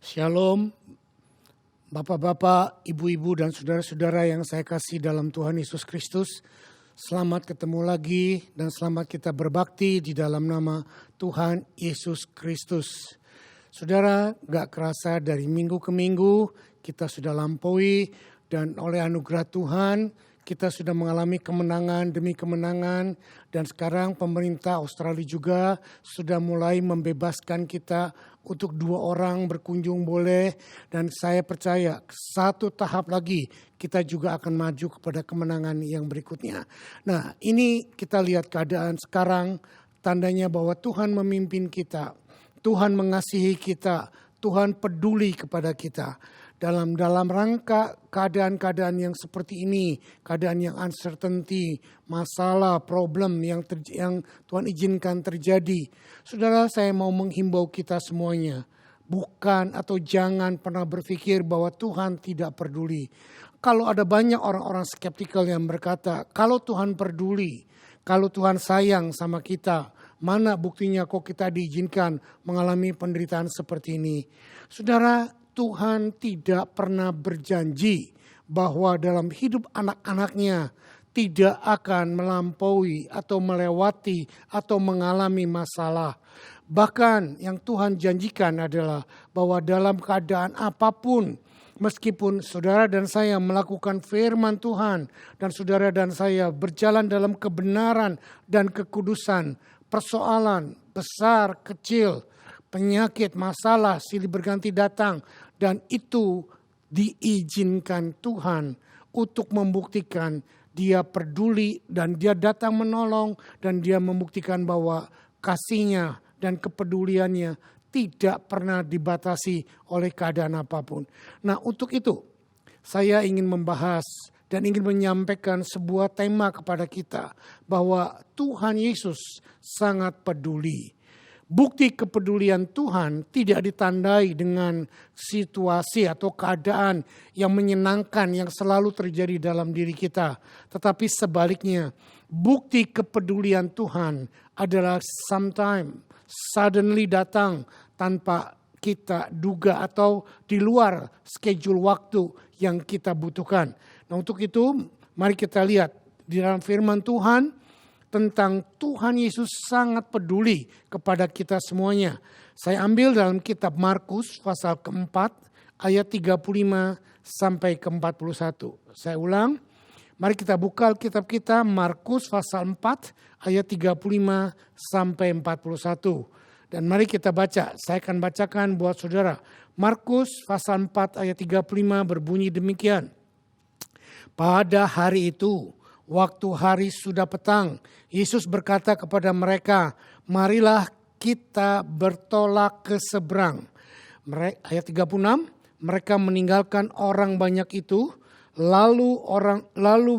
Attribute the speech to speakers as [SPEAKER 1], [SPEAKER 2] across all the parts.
[SPEAKER 1] Shalom, Bapak-bapak, ibu-ibu dan saudara-saudara yang saya kasih dalam Tuhan Yesus Kristus. Selamat ketemu lagi dan selamat kita berbakti di dalam nama Tuhan Yesus Kristus. Saudara, gak kerasa dari minggu ke minggu kita sudah lampaui dan oleh anugerah Tuhan kita sudah mengalami kemenangan demi kemenangan. Dan sekarang pemerintah Australia juga sudah mulai membebaskan kita untuk 2 orang berkunjung boleh. Dan saya percaya 1 tahap lagi kita juga akan maju kepada kemenangan yang berikutnya. Nah, ini kita lihat keadaan sekarang, tandanya bahwa Tuhan memimpin kita. Tuhan mengasihi kita, Tuhan peduli kepada kita. Dalam rangka keadaan-keadaan yang seperti ini, keadaan yang uncertainty, masalah, problem yang Tuhan izinkan terjadi. Saudara, saya mau menghimbau kita semuanya, bukan atau jangan pernah berpikir bahwa Tuhan tidak peduli. Kalau ada banyak orang-orang skeptikal yang berkata, kalau Tuhan peduli, kalau Tuhan sayang sama kita, mana buktinya kok kita diizinkan mengalami penderitaan seperti ini? Saudara, Tuhan tidak pernah berjanji bahwa dalam hidup anak-anaknya tidak akan melampaui atau melewati atau mengalami masalah. Bahkan yang Tuhan janjikan adalah bahwa dalam keadaan apapun, meskipun saudara dan saya melakukan firman Tuhan dan saudara dan saya berjalan dalam kebenaran dan kekudusan, persoalan besar, kecil, penyakit, masalah, silih berganti datang, dan itu diizinkan Tuhan untuk membuktikan Dia peduli dan Dia datang menolong dan Dia membuktikan bahwa kasih-Nya dan kepeduliannya tidak pernah dibatasi oleh keadaan apapun. Nah, untuk itu saya ingin membahas dan ingin menyampaikan sebuah tema kepada kita bahwa Tuhan Yesus sangat peduli. Bukti kepedulian Tuhan tidak ditandai dengan situasi atau keadaan yang menyenangkan yang selalu terjadi dalam diri kita. Tetapi sebaliknya, bukti kepedulian Tuhan adalah sometimes suddenly datang tanpa kita duga atau di luar schedule waktu yang kita butuhkan. Nah, untuk itu mari kita lihat di dalam firman Tuhan tentang Tuhan Yesus sangat peduli kepada kita semuanya. Saya ambil dalam kitab Markus pasal keempat ayat 35 sampai ke 41. Saya ulang, mari kita buka kitab kita Markus pasal 4 ayat 35 sampai 41. Dan mari kita baca, saya akan bacakan buat saudara. Markus pasal 4 ayat 35 berbunyi demikian. Pada hari itu, waktu hari sudah petang, Yesus berkata kepada mereka, marilah kita bertolak ke seberang. Ayat 36, mereka meninggalkan orang banyak itu, lalu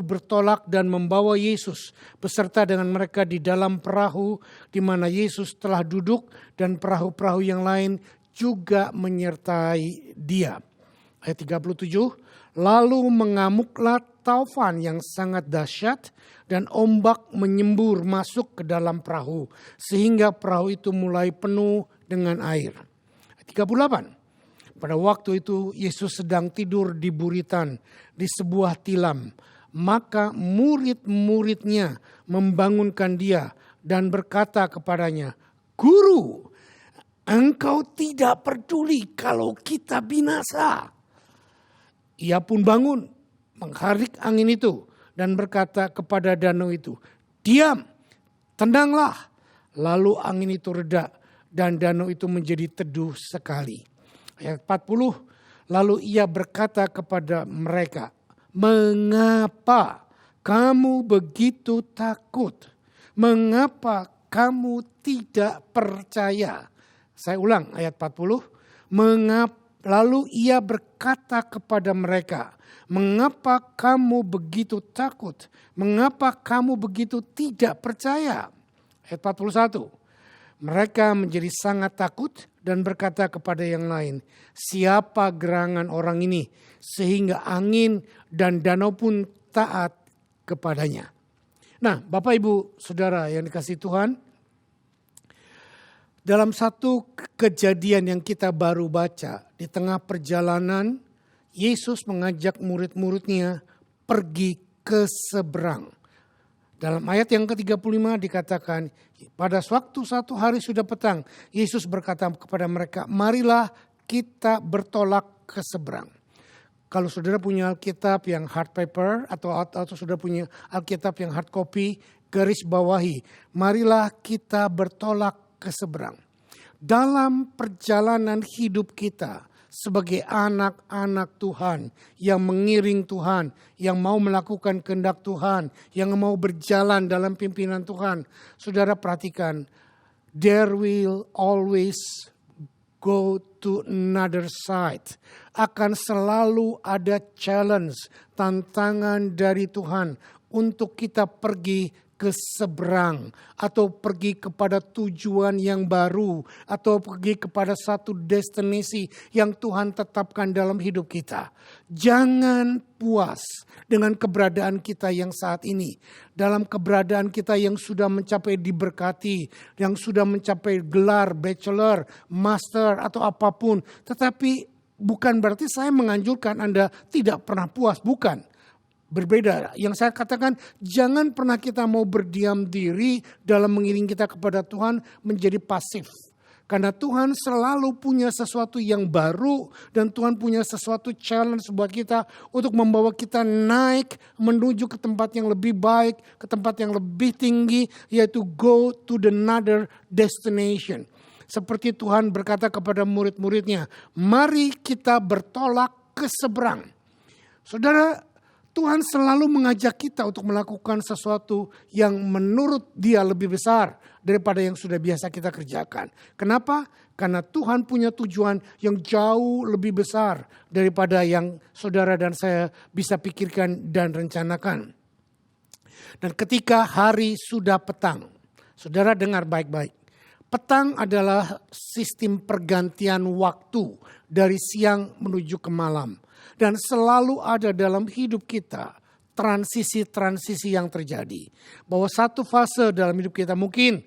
[SPEAKER 1] bertolak dan membawa Yesus beserta dengan mereka di dalam perahu di mana Yesus telah duduk dan perahu-perahu yang lain juga menyertai Dia. Ayat 37, lalu mengamuklah taufan yang sangat dahsyat dan ombak menyembur masuk ke dalam perahu sehingga perahu itu mulai penuh dengan air. 38. Pada waktu itu Yesus sedang tidur di buritan di sebuah tilam. Maka murid-muridnya membangunkan Dia dan berkata kepadanya, Guru, Engkau tidak peduli kalau kita binasa. Ia pun bangun, mengharik angin itu dan berkata kepada danau itu, diam, tenanglah. Lalu angin itu reda dan danau itu menjadi teduh sekali. Ayat 40, lalu ia berkata kepada mereka, mengapa kamu begitu takut? Mengapa kamu tidak percaya? Saya ulang ayat 40, lalu ia berkata kepada mereka, mengapa kamu begitu takut? Mengapa kamu begitu tidak percaya? Ayat 41. Mereka menjadi sangat takut dan berkata kepada yang lain, siapa gerangan orang ini sehingga angin dan danau pun taat kepadanya. Nah, Bapak Ibu Saudara yang dikasihi Tuhan, Dalam satu kejadian yang kita baru baca, di tengah perjalanan, Yesus mengajak murid-muridnya pergi ke seberang. Dalam ayat yang ke-35 dikatakan, pada waktu satu hari sudah petang, Yesus berkata kepada mereka, marilah kita bertolak ke seberang. Kalau saudara punya Alkitab yang hard paper atau saudara punya Alkitab yang hard copy, garis bawahi, marilah kita bertolak ke seberang. Dalam perjalanan hidup kita sebagai anak-anak Tuhan yang mengiring Tuhan, yang mau melakukan kehendak Tuhan, yang mau berjalan dalam pimpinan Tuhan, saudara perhatikan, there will always go to another side. Akan selalu ada challenge, tantangan dari Tuhan untuk kita pergi ke seberang atau pergi kepada tujuan yang baru atau pergi kepada satu destinasi yang Tuhan tetapkan dalam hidup kita. Jangan puas dengan keberadaan kita yang saat ini. Dalam keberadaan kita yang sudah mencapai diberkati, yang sudah mencapai gelar bachelor, master atau apapun. Tetapi bukan berarti saya menganjurkan Anda tidak pernah puas, bukan. Berbeda, yang saya katakan jangan pernah kita mau berdiam diri dalam mengiring kita kepada Tuhan menjadi pasif. Karena Tuhan selalu punya sesuatu yang baru dan Tuhan punya sesuatu challenge buat kita untuk membawa kita naik menuju ke tempat yang lebih baik, ke tempat yang lebih tinggi, yaitu go to the another destination. Seperti Tuhan berkata kepada murid-muridnya, mari kita bertolak ke seberang. Saudara, Tuhan selalu mengajak kita untuk melakukan sesuatu yang menurut Dia lebih besar daripada yang sudah biasa kita kerjakan. Kenapa? Karena Tuhan punya tujuan yang jauh lebih besar daripada yang saudara dan saya bisa pikirkan dan rencanakan. Dan ketika hari sudah petang, saudara dengar baik-baik. Petang adalah sistem pergantian waktu dari siang menuju ke malam. Dan selalu ada dalam hidup kita transisi-transisi yang terjadi. Bahwa satu fase dalam hidup kita mungkin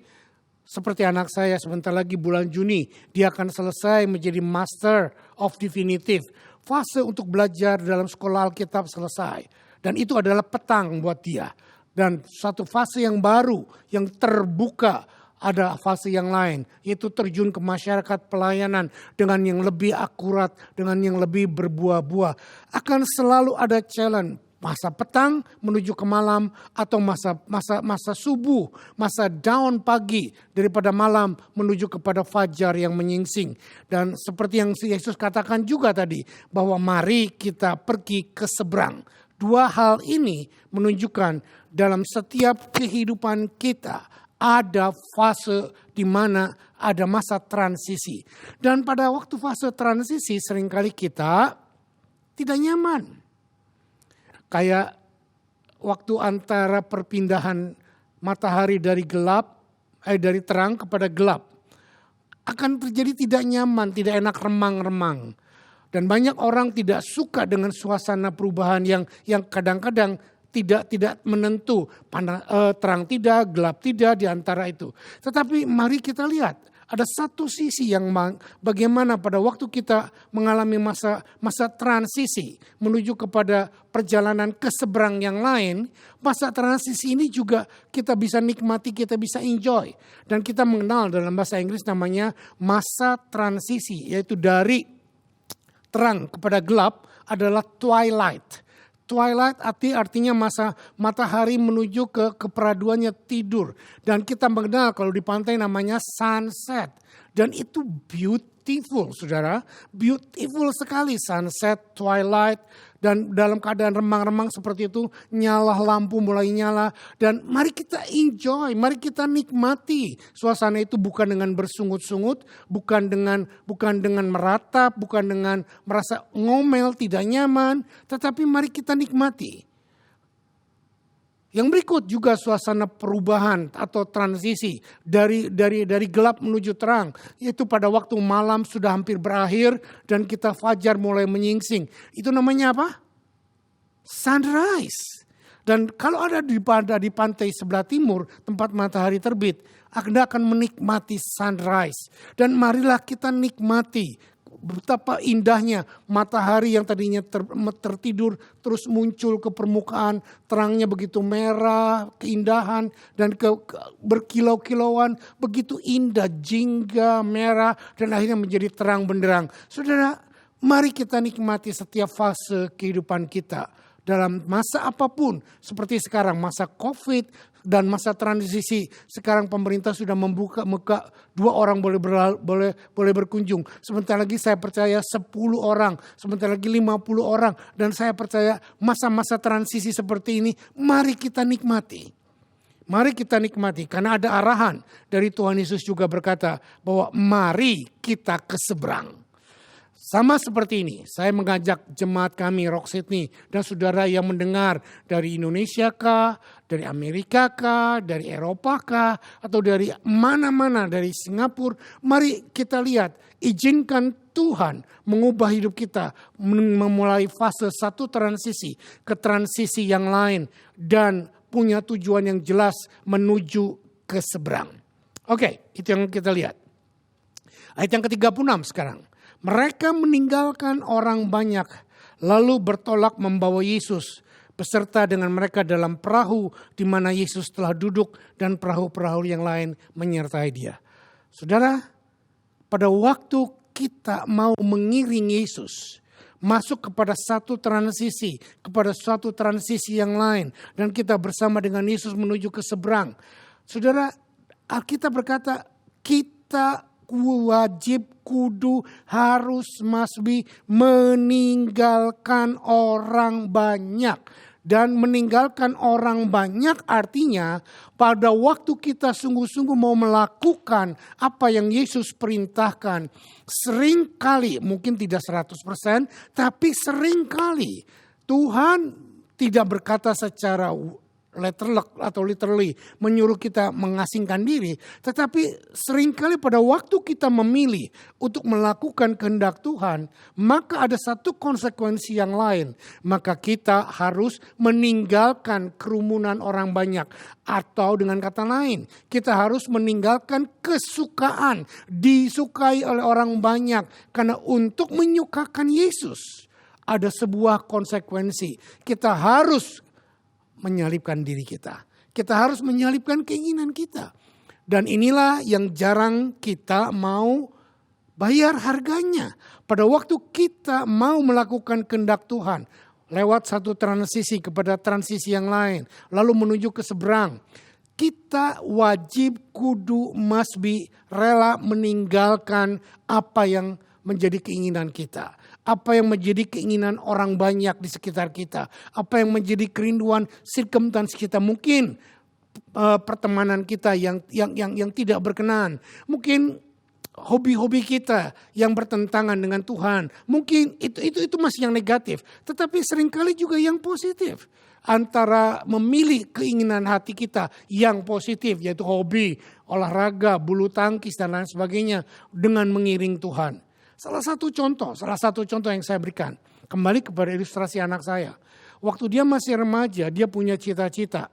[SPEAKER 1] seperti anak saya sebentar lagi bulan Juni. Dia akan selesai menjadi Master of Definitive. Fase untuk belajar dalam sekolah Alkitab selesai. Dan itu adalah petang buat dia. Dan satu fase yang baru yang terbuka. Ada fase yang lain, yaitu terjun ke masyarakat pelayanan dengan yang lebih akurat, dengan yang lebih berbuah-buah. Akan selalu ada challenge, masa petang menuju ke malam atau masa subuh, masa dawn pagi daripada malam menuju kepada fajar yang menyingsing. Dan seperti yang Yesus katakan juga tadi, bahwa mari kita pergi ke seberang. Dua hal ini menunjukkan dalam setiap kehidupan kita, ada fase di mana ada masa transisi. Dan pada waktu fase transisi seringkali kita tidak nyaman. Kayak waktu antara perpindahan matahari dari dari terang kepada gelap. Akan terjadi tidak nyaman, tidak enak, remang-remang. Dan banyak orang tidak suka dengan suasana perubahan yang kadang-kadang tidak menentu, terang tidak, gelap tidak di antara itu. Tetapi mari kita lihat, ada satu sisi yang bagaimana pada waktu kita mengalami masa transisi menuju kepada perjalanan ke seberang yang lain, masa transisi ini juga kita bisa nikmati, kita bisa enjoy. Dan kita mengenal dalam bahasa Inggris namanya masa transisi, yaitu dari terang kepada gelap adalah twilight. Twilight artinya masa matahari menuju ke keperaduannya tidur. Dan kita mengenal kalau di pantai namanya sunset. Dan itu beautiful saudara. Beautiful sekali sunset, twilight. Dan dalam keadaan remang-remang seperti itu, nyala lampu mulai nyala. Dan mari kita enjoy, mari kita nikmati. Suasana itu bukan dengan bersungut-sungut, bukan dengan meratap, bukan dengan merasa ngomel, tidak nyaman. Tetapi mari kita nikmati. Yang berikut juga suasana perubahan atau transisi dari gelap menuju terang. Yaitu pada waktu malam sudah hampir berakhir dan kita fajar mulai menyingsing. Itu namanya apa? Sunrise. Dan kalau ada di pantai sebelah timur, tempat matahari terbit, Anda akan menikmati sunrise. Dan marilah kita nikmati betapa indahnya matahari yang tadinya tertidur terus muncul ke permukaan, terangnya begitu merah, keindahan dan berkilau-kilauan, begitu indah, jingga, merah dan akhirnya menjadi terang benderang. Saudara, mari kita nikmati setiap fase kehidupan kita. Dalam masa apapun, seperti sekarang masa COVID dan masa transisi, sekarang pemerintah sudah membuka 2 orang boleh berkunjung. Sebentar lagi saya percaya 10 orang, sebentar lagi 50 orang. Dan saya percaya masa-masa transisi seperti ini, mari kita nikmati. Mari kita nikmati, karena ada arahan dari Tuhan Yesus juga berkata bahwa mari kita ke seberang. Sama seperti ini, saya mengajak jemaat kami Rock Sydney dan saudara yang mendengar dari Indonesia kah, dari Amerika kah, dari Eropa kah, atau dari mana-mana, dari Singapura. Mari kita lihat, izinkan Tuhan mengubah hidup kita, memulai fase satu transisi ke transisi yang lain dan punya tujuan yang jelas menuju ke seberang. Oke, itu yang kita lihat. Ayat yang ke-36 sekarang. Mereka meninggalkan orang banyak, lalu bertolak membawa Yesus beserta dengan mereka dalam perahu di mana Yesus telah duduk dan perahu-perahu yang lain menyertai dia. Saudara, pada waktu kita mau mengiring Yesus masuk kepada satu transisi, kepada suatu transisi yang lain, dan kita bersama dengan Yesus menuju ke seberang. Saudara, Alkitab berkata kita wajib, kudu, harus, meninggalkan orang banyak. Dan meninggalkan orang banyak artinya pada waktu kita sungguh-sungguh mau melakukan apa yang Yesus perintahkan. Seringkali, mungkin tidak 100%, tapi seringkali Tuhan tidak berkata secara literally menyuruh kita mengasingkan diri, tetapi seringkali pada waktu kita memilih untuk melakukan kehendak Tuhan, maka ada satu konsekuensi yang lain, maka kita harus meninggalkan kerumunan orang banyak, atau dengan kata lain kita harus meninggalkan kesukaan disukai oleh orang banyak, karena untuk menyukakan Yesus ada sebuah konsekuensi. Kita harus menyalibkan diri kita. Kita harus menyalibkan keinginan kita. Dan inilah yang jarang kita mau bayar harganya. Pada waktu kita mau melakukan kehendak Tuhan, lewat satu transisi kepada transisi yang lain, lalu menuju ke seberang, kita wajib, kudu, rela meninggalkan apa yang menjadi keinginan kita. Apa yang menjadi keinginan orang banyak di sekitar kita. Apa yang menjadi kerinduan circumstance kita. Mungkin pertemanan kita yang tidak berkenan. Mungkin hobi-hobi kita yang bertentangan dengan Tuhan. Mungkin itu masih yang negatif. Tetapi seringkali juga yang positif. Antara memilih keinginan hati kita yang positif, yaitu hobi, olahraga, bulu tangkis dan lain sebagainya, dengan mengiring Tuhan. Salah satu contoh yang saya berikan, kembali kepada ilustrasi anak saya. Waktu dia masih remaja, dia punya cita-cita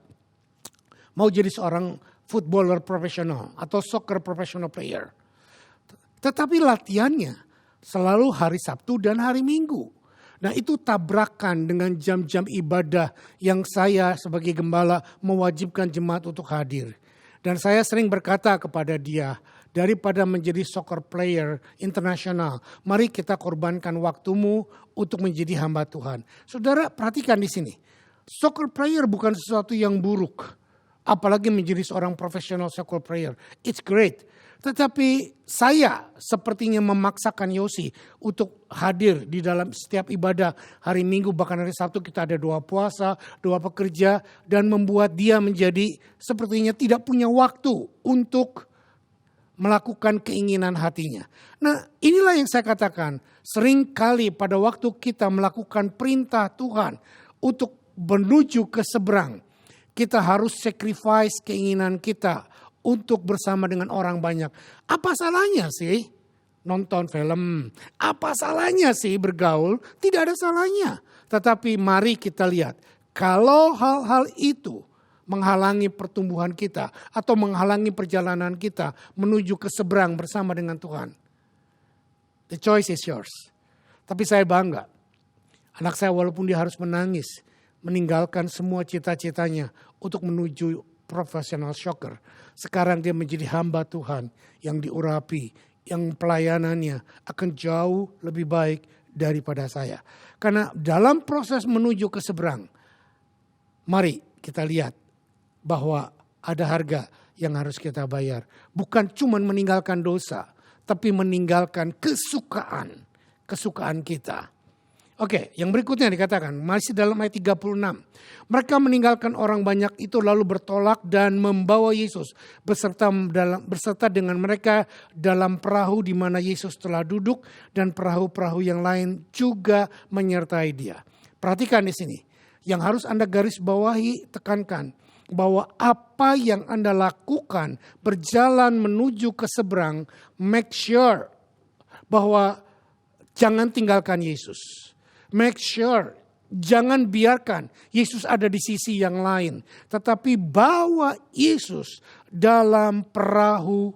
[SPEAKER 1] mau jadi seorang footballer profesional atau soccer professional player. Tetapi latihannya selalu hari Sabtu dan hari Minggu. Nah, itu tabrakan dengan jam-jam ibadah yang saya sebagai gembala mewajibkan jemaat untuk hadir. Dan saya sering berkata kepada dia, daripada menjadi soccer player internasional, mari kita korbankan waktumu untuk menjadi hamba Tuhan. Saudara, perhatikan di sini. Soccer player bukan sesuatu yang buruk. Apalagi menjadi seorang profesional soccer player. It's great. Tetapi saya sepertinya memaksakan Yosi untuk hadir di dalam setiap ibadah hari Minggu, bahkan hari Sabtu kita ada 2 puasa, 2 pekerja, dan membuat dia menjadi sepertinya tidak punya waktu untuk melakukan keinginan hatinya. Nah, inilah yang saya katakan, seringkali pada waktu kita melakukan perintah Tuhan untuk menuju ke seberang, kita harus sacrifice keinginan kita untuk bersama dengan orang banyak. Apa salahnya sih nonton film? Apa salahnya sih bergaul? Tidak ada salahnya. Tetapi mari kita lihat, Kalau hal-hal itu menghalangi pertumbuhan kita atau menghalangi perjalanan kita menuju ke seberang bersama dengan Tuhan, the choice is yours. Tapi saya bangga. Anak saya walaupun dia harus menangis, meninggalkan semua cita-citanya untuk menuju professional soccer. Sekarang dia menjadi hamba Tuhan yang diurapi, yang pelayanannya akan jauh lebih baik daripada saya. Karena dalam proses menuju ke seberang, mari kita lihat bahwa ada harga yang harus kita bayar. Bukan cuma meninggalkan dosa, tapi meninggalkan kesukaan kita. Oke, yang berikutnya dikatakan, masih dalam ayat 36. Mereka meninggalkan orang banyak itu lalu bertolak dan membawa Yesus berserta dengan mereka dalam perahu di mana Yesus telah duduk dan perahu-perahu yang lain juga menyertai dia. Perhatikan di sini, yang harus Anda garis bawahi, tekankan bahwa apa yang Anda lakukan berjalan menuju ke seberang, make sure bahwa jangan tinggalkan Yesus. Make sure, jangan biarkan Yesus ada di sisi yang lain. Tetapi bawa Yesus dalam perahu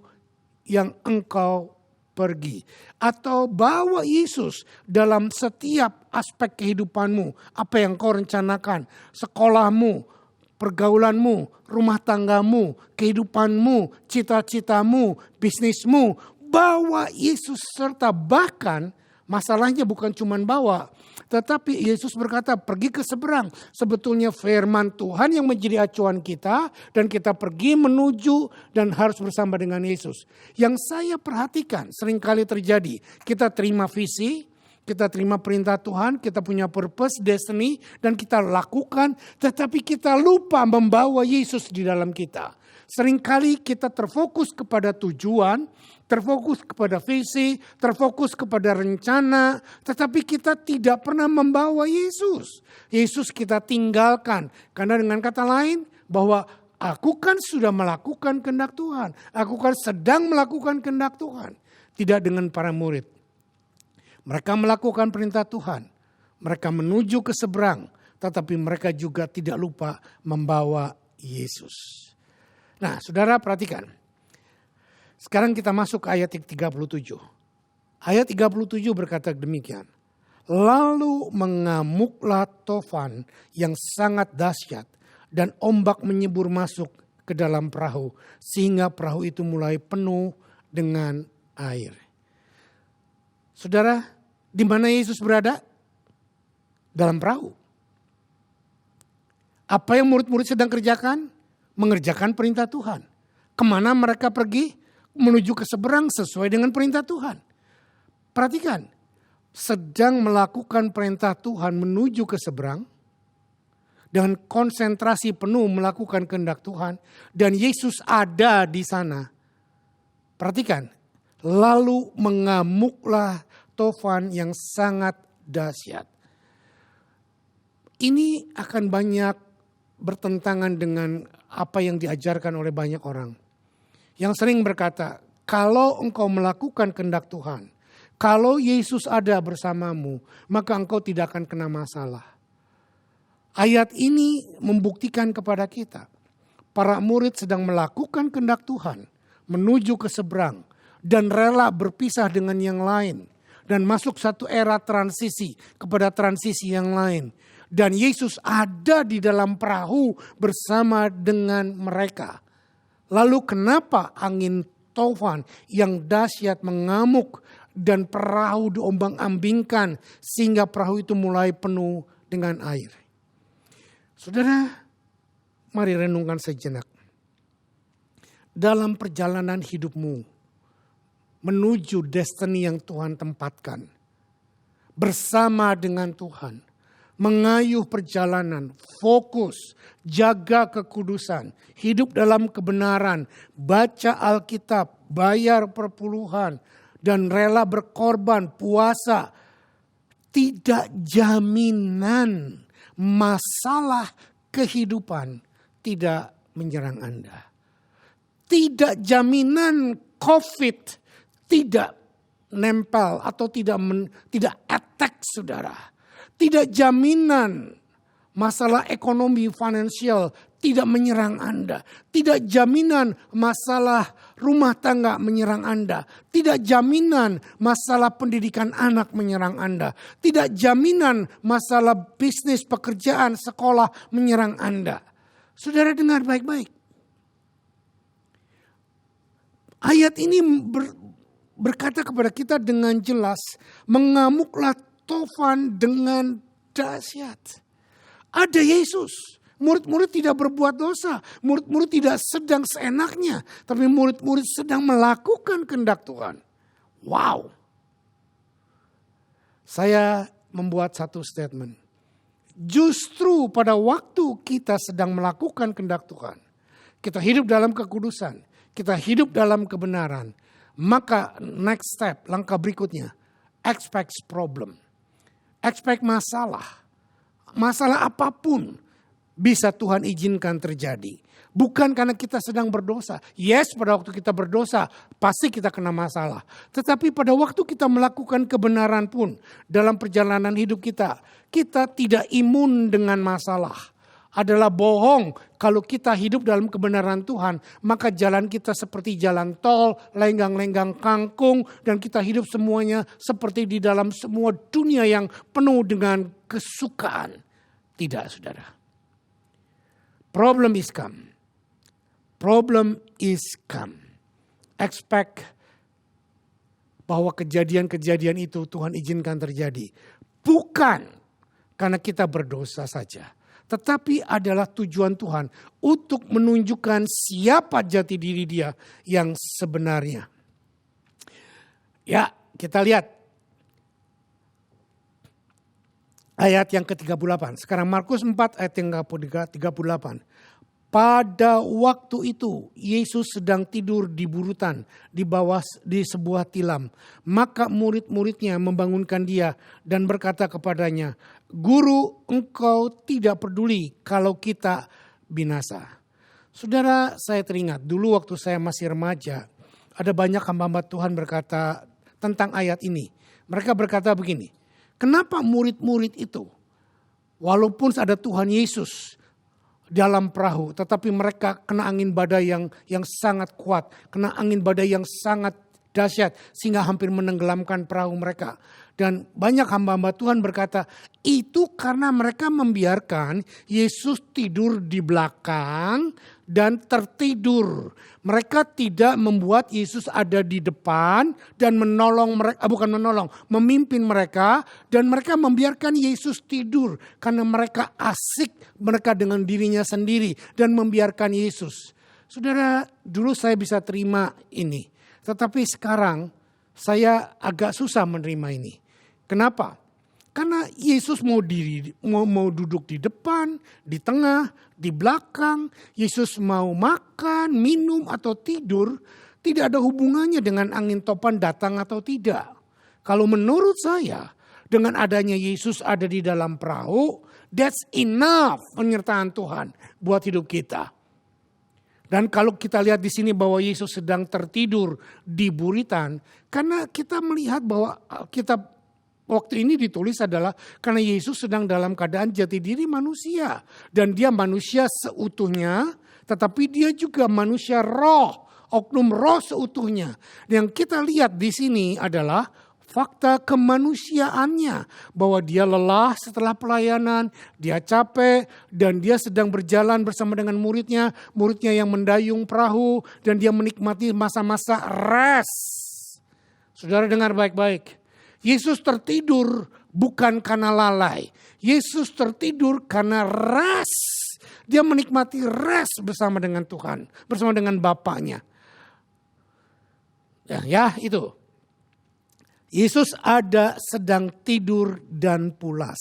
[SPEAKER 1] yang engkau pergi. Atau bawa Yesus dalam setiap aspek kehidupanmu. Apa yang kau rencanakan, sekolahmu, pergaulanmu, rumah tanggamu, kehidupanmu, cita-citamu, bisnismu. Bawa Yesus serta bahkan masalahnya bukan cuma bawa. Tetapi Yesus berkata pergi ke seberang. Sebetulnya firman Tuhan yang menjadi acuan kita. Dan kita pergi menuju dan harus bersama dengan Yesus. Yang saya perhatikan seringkali terjadi. Kita terima visi, kita terima perintah Tuhan, kita punya purpose, destiny. Dan kita lakukan. Tetapi kita lupa membawa Yesus di dalam kita. Seringkali kita terfokus kepada tujuan, terfokus kepada visi, terfokus kepada rencana. Tetapi kita tidak pernah membawa Yesus. Yesus kita tinggalkan. Karena dengan kata lain bahwa aku kan sudah melakukan kehendak Tuhan. Aku kan sedang melakukan kehendak Tuhan. Tidak dengan para murid. Mereka melakukan perintah Tuhan. Mereka menuju ke seberang. Tetapi mereka juga tidak lupa membawa Yesus. Nah, saudara perhatikan. Sekarang kita masuk ke ayat 37. Ayat 37 berkata demikian. Lalu mengamuklah tofan yang sangat dahsyat dan ombak menyebur masuk ke dalam perahu. Sehingga perahu itu mulai penuh dengan air. Saudara, di mana Yesus berada? Dalam perahu. Apa yang murid-murid sedang kerjakan? Mengerjakan perintah Tuhan. Kemana mereka pergi? Menuju ke seberang sesuai dengan perintah Tuhan. Perhatikan. Sedang melakukan perintah Tuhan menuju ke seberang. Dengan konsentrasi penuh melakukan kehendak Tuhan. Dan Yesus ada di sana. Perhatikan. Lalu mengamuklah tofan yang sangat dahsyat. Ini akan banyak bertentangan dengan apa yang diajarkan oleh banyak orang. Yang sering berkata, kalau engkau melakukan kehendak Tuhan, kalau Yesus ada bersamamu, maka engkau tidak akan kena masalah. Ayat ini membuktikan kepada kita, para murid sedang melakukan kehendak Tuhan, menuju ke seberang, dan rela berpisah dengan yang lain, dan masuk satu era transisi kepada transisi yang lain. Dan Yesus ada di dalam perahu bersama dengan mereka. Lalu kenapa angin tofan yang dahsyat mengamuk dan perahu diombang-ambingkan sehingga perahu itu mulai penuh dengan air? Saudara, mari renungkan sejenak. Dalam perjalanan hidupmu menuju destiny yang Tuhan tempatkan bersama dengan Tuhan, mengayuh perjalanan, fokus, jaga kekudusan, hidup dalam kebenaran, baca Alkitab, bayar perpuluhan, dan rela berkorban, puasa. Tidak jaminan masalah kehidupan tidak menyerang Anda. Tidak jaminan COVID tidak nempel atau tidak attack saudara. Tidak jaminan masalah ekonomi, finansial tidak menyerang Anda. Tidak jaminan masalah rumah tangga menyerang Anda. Tidak jaminan masalah pendidikan anak menyerang Anda. Tidak jaminan masalah bisnis, pekerjaan, sekolah menyerang Anda. Saudara dengar baik-baik. Ayat ini berkata kepada kita dengan jelas, mengamuklah tofan dengan dahsyat. Ada Yesus. Murid-murid tidak berbuat dosa. Murid-murid tidak sedang seenaknya. Tapi murid-murid sedang melakukan kehendak Tuhan. Wow. Saya membuat satu statement. Justru pada waktu kita sedang melakukan kehendak Tuhan. Kita hidup dalam kekudusan. Kita hidup dalam kebenaran. Maka next step, langkah berikutnya. Expect problem. Expect masalah. Masalah apapun bisa Tuhan izinkan terjadi. Bukan karena kita sedang berdosa. Yes, pada waktu kita berdosa pasti kita kena masalah. Tetapi pada waktu kita melakukan kebenaran pun dalam perjalanan hidup kita tidak imun dengan masalah. Adalah bohong kalau kita hidup dalam kebenaran Tuhan. Maka jalan kita seperti jalan tol, lenggang-lenggang kangkung. Dan kita hidup semuanya seperti di dalam semua dunia yang penuh dengan kesukaan. Tidak, saudara. Problem is come. Problem is come. Expect bahwa kejadian-kejadian itu Tuhan izinkan terjadi. Bukan karena kita berdosa saja. Tetapi adalah tujuan Tuhan untuk menunjukkan siapa jati diri dia yang sebenarnya. Ya, kita lihat ayat yang ke-38. Sekarang Markus 4 ayat yang ke-38. Pada waktu itu Yesus sedang tidur di burutan di sebuah tilam. Maka murid-muridnya membangunkan dia dan berkata kepadanya, Guru, engkau tidak peduli kalau kita binasa. Saudara, saya teringat dulu waktu saya masih remaja, ada banyak hamba-hamba Tuhan berkata tentang ayat ini. Mereka berkata begini, kenapa murid-murid itu walaupun ada Tuhan Yesus dalam perahu, tetapi mereka kena angin badai yang sangat kuat, kena angin badai yang sangat dahsyat sehingga hampir menenggelamkan perahu mereka. Dan banyak hamba-hamba Tuhan berkata, itu karena mereka membiarkan Yesus tidur di belakang dan tertidur. Mereka tidak membuat Yesus ada di depan dan memimpin mereka. Dan mereka membiarkan Yesus tidur karena mereka asik mereka dengan dirinya sendiri dan membiarkan Yesus. Saudara, dulu saya bisa terima ini. Tetapi sekarang saya agak susah menerima ini. Kenapa? Karena Yesus mau duduk di depan, di tengah, di belakang. Yesus mau makan, minum atau tidur. Tidak ada hubungannya dengan angin topan datang atau tidak. Kalau menurut saya, dengan adanya Yesus ada di dalam perahu, that's enough penyertaan Tuhan buat hidup kita. Dan kalau kita lihat di sini bahwa Yesus sedang tertidur di buritan, karena kita melihat bahwa kita waktu ini ditulis adalah karena Yesus sedang dalam keadaan jati diri manusia. Dan dia manusia seutuhnya, tetapi dia juga manusia roh, oknum roh seutuhnya. Yang kita lihat di sini adalah fakta kemanusiaannya. Bahwa dia lelah setelah pelayanan, dia capek dan dia sedang berjalan bersama dengan muridnya. Muridnya yang mendayung perahu dan dia menikmati masa-masa rest. Saudara dengar baik-baik. Yesus tertidur bukan karena lalai. Yesus tertidur karena rest. Dia menikmati rest bersama dengan Tuhan. Bersama dengan Bapaknya. Ya itu. Yesus ada sedang tidur dan pulas.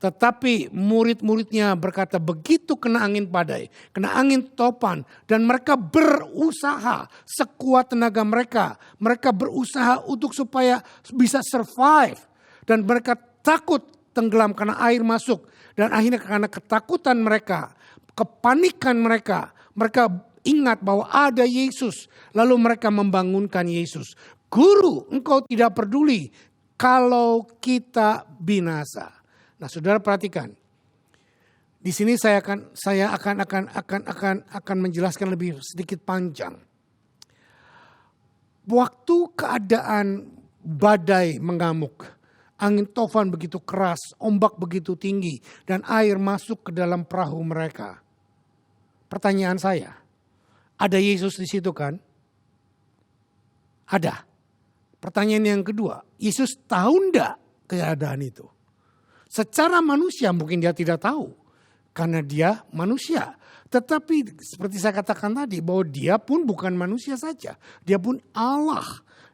[SPEAKER 1] Tetapi murid-muridnya berkata begitu kena angin badai, kena angin topan. Dan mereka berusaha sekuat tenaga mereka. Mereka berusaha untuk supaya bisa survive. Dan mereka takut tenggelam karena air masuk. Dan akhirnya karena ketakutan mereka, kepanikan mereka, mereka ingat bahwa ada Yesus. Lalu mereka membangunkan Yesus. Guru, engkau tidak peduli kalau kita binasa. Nah, saudara perhatikan. Di sini saya akan menjelaskan lebih sedikit panjang. Waktu keadaan badai mengamuk, angin tofan begitu keras, ombak begitu tinggi, dan air masuk ke dalam perahu mereka. Pertanyaan saya, ada Yesus di situ kan? Ada. Pertanyaan yang kedua, Yesus tahu enggak keadaan itu? Secara manusia mungkin dia tidak tahu, karena dia manusia. Tetapi seperti saya katakan tadi, bahwa dia pun bukan manusia saja. Dia pun Allah.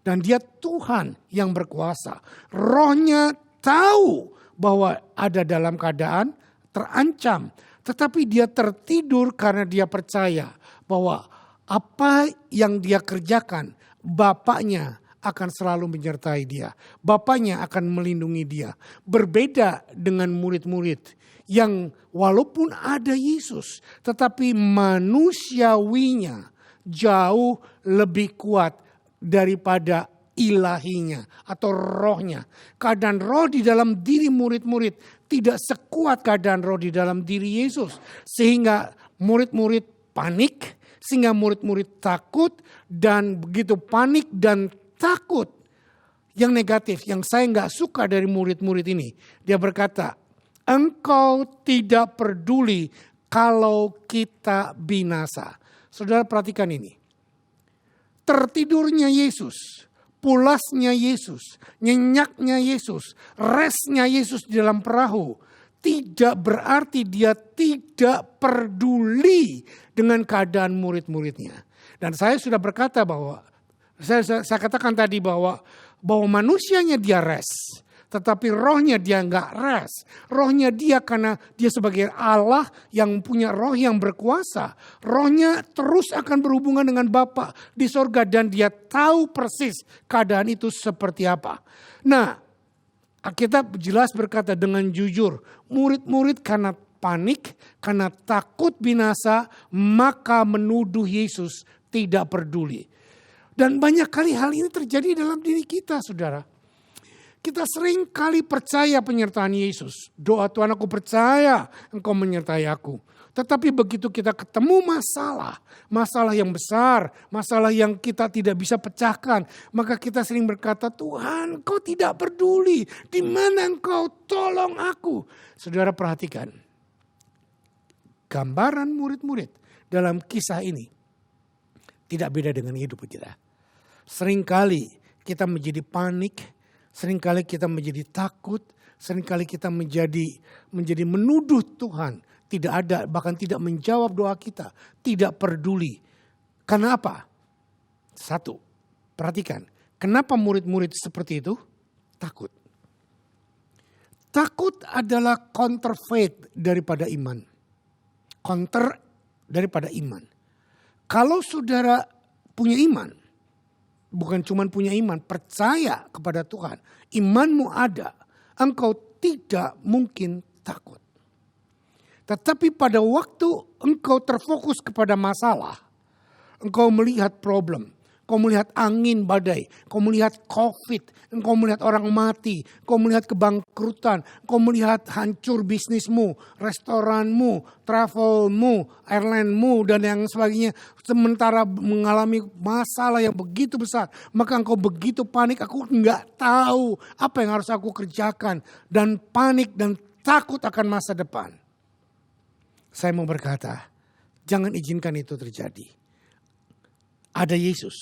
[SPEAKER 1] Dan dia Tuhan yang berkuasa. Rohnya tahu bahwa ada dalam keadaan terancam. Tetapi dia tertidur karena dia percaya bahwa apa yang dia kerjakan, Bapaknya akan selalu menyertai dia. Bapaknya akan melindungi dia. Berbeda dengan murid-murid yang walaupun ada Yesus, tetapi manusiawinya jauh lebih kuat daripada ilahinya atau rohnya. Keadaan roh di dalam diri murid-murid tidak sekuat keadaan roh di dalam diri Yesus. Sehingga murid-murid panik, sehingga murid-murid takut, dan begitu panik dan takut. Yang negatif, yang saya nggak suka dari murid-murid ini. Dia berkata, engkau tidak peduli kalau kita binasa. Saudara perhatikan ini. Tertidurnya Yesus, pulasnya Yesus, nyenyaknya Yesus, resnya Yesus di dalam perahu, tidak berarti dia tidak peduli dengan keadaan murid-muridnya. Dan saya sudah berkata bahwa, saya katakan tadi bahwa manusianya dia res. Tetapi rohnya dia enggak res. Rohnya dia karena dia sebagai Allah yang punya roh yang berkuasa. Rohnya terus akan berhubungan dengan Bapa di sorga. Dan dia tahu persis keadaan itu seperti apa. Nah, Alkitab jelas berkata dengan jujur. Murid-murid karena panik, karena takut binasa, maka menuduh Yesus tidak peduli. Dan banyak kali hal ini terjadi dalam diri kita, saudara. Kita sering kali percaya penyertaan Yesus. Doa Tuhan, aku percaya engkau menyertai aku. Tetapi begitu kita ketemu masalah yang besar, masalah yang kita tidak bisa pecahkan, maka kita sering berkata, Tuhan engkau tidak peduli, di mana engkau, tolong aku. Saudara perhatikan, gambaran murid-murid dalam kisah ini tidak beda dengan hidup kita. Seringkali kita menjadi panik, seringkali kita menjadi takut, seringkali kita menjadi menuduh Tuhan. Tidak ada, bahkan tidak menjawab doa kita. Tidak peduli. Karena apa? Satu, perhatikan. Kenapa murid-murid seperti itu? Takut. Takut adalah counterfeit daripada iman. Counter daripada iman. Kalau saudara punya iman, bukan cuma punya iman, percaya kepada Tuhan, imanmu ada, engkau tidak mungkin takut. Tetapi pada waktu engkau terfokus kepada masalah, engkau melihat problem, engkau melihat angin badai, engkau melihat COVID, engkau melihat orang mati, engkau melihat kebangkrutan, engkau melihat hancur bisnismu, restoranmu, travelmu, airlinemu, dan yang sebagainya. Sementara mengalami masalah yang begitu besar, maka engkau begitu panik, aku enggak tahu apa yang harus aku kerjakan. Dan panik dan takut akan masa depan. Saya mau berkata, jangan izinkan itu terjadi. Ada Yesus.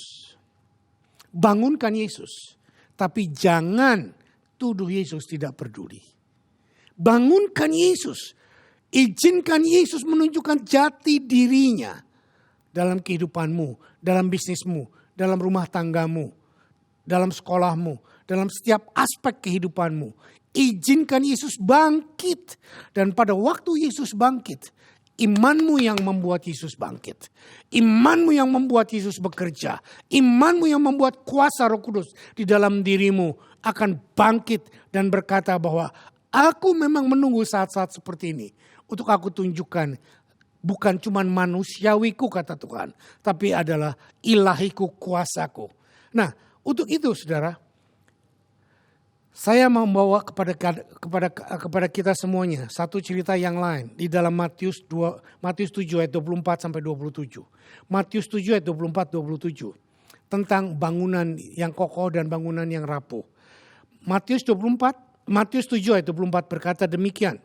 [SPEAKER 1] Bangunkan Yesus. Tapi jangan tuduh Yesus tidak peduli. Bangunkan Yesus. Izinkan Yesus menunjukkan jati dirinya. Dalam kehidupanmu, dalam bisnismu, dalam rumah tanggamu, dalam sekolahmu, dalam setiap aspek kehidupanmu. Izinkan Yesus bangkit. Dan pada waktu Yesus bangkit, imanmu yang membuat Yesus bangkit. Imanmu yang membuat Yesus bekerja. Imanmu yang membuat kuasa Roh Kudus di dalam dirimu akan bangkit dan berkata bahwa aku memang menunggu saat-saat seperti ini. Untuk aku tunjukkan bukan cuma manusiawiku kata Tuhan. Tapi adalah ilahiku, kuasaku. Nah, untuk itu saudara, Saya mau membawa kepada kita semuanya satu cerita yang lain di dalam Matius 7 ayat 24 sampai 27. Matius 7 ayat 24 27 tentang bangunan yang kokoh dan bangunan yang rapuh. Matius 7 ayat 24 berkata demikian.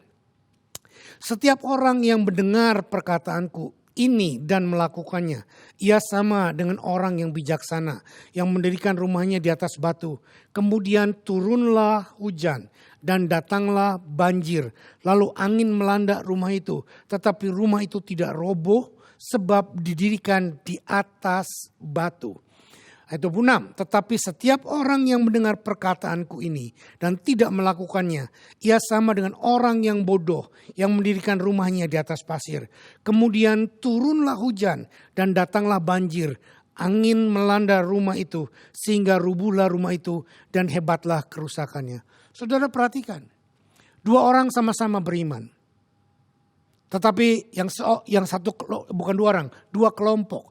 [SPEAKER 1] Setiap orang yang mendengar perkataanku ini dan melakukannya, ia sama dengan orang yang bijaksana yang mendirikan rumahnya di atas batu. Kemudian turunlah hujan dan datanglah banjir. Lalu angin melanda rumah itu, tetapi rumah itu tidak roboh sebab didirikan di atas batu. Ayat 26, tetapi setiap orang yang mendengar perkataanku ini dan tidak melakukannya, ia sama dengan orang yang bodoh yang mendirikan rumahnya di atas pasir. Kemudian turunlah hujan dan datanglah banjir. Angin melanda rumah itu sehingga rubuhlah rumah itu dan hebatlah kerusakannya. Saudara perhatikan, dua orang sama-sama beriman. Tetapi yang satu bukan dua orang, dua kelompok.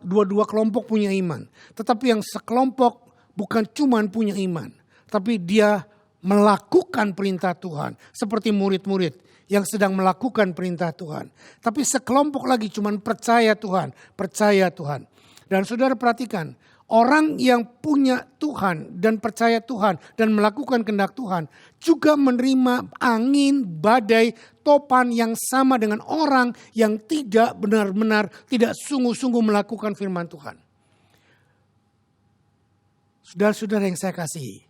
[SPEAKER 1] Dua kelompok punya iman. Tetapi yang sekelompok bukan cuman punya iman, tapi dia melakukan perintah Tuhan. Seperti murid-murid yang sedang melakukan perintah Tuhan. Tapi sekelompok lagi cuman percaya Tuhan. Dan saudara perhatikan, orang yang punya Tuhan dan percaya Tuhan dan melakukan kehendak Tuhan juga menerima angin, badai, topan yang sama dengan orang yang tidak benar-benar, tidak sungguh-sungguh melakukan firman Tuhan. Saudara-saudara yang saya kasihi,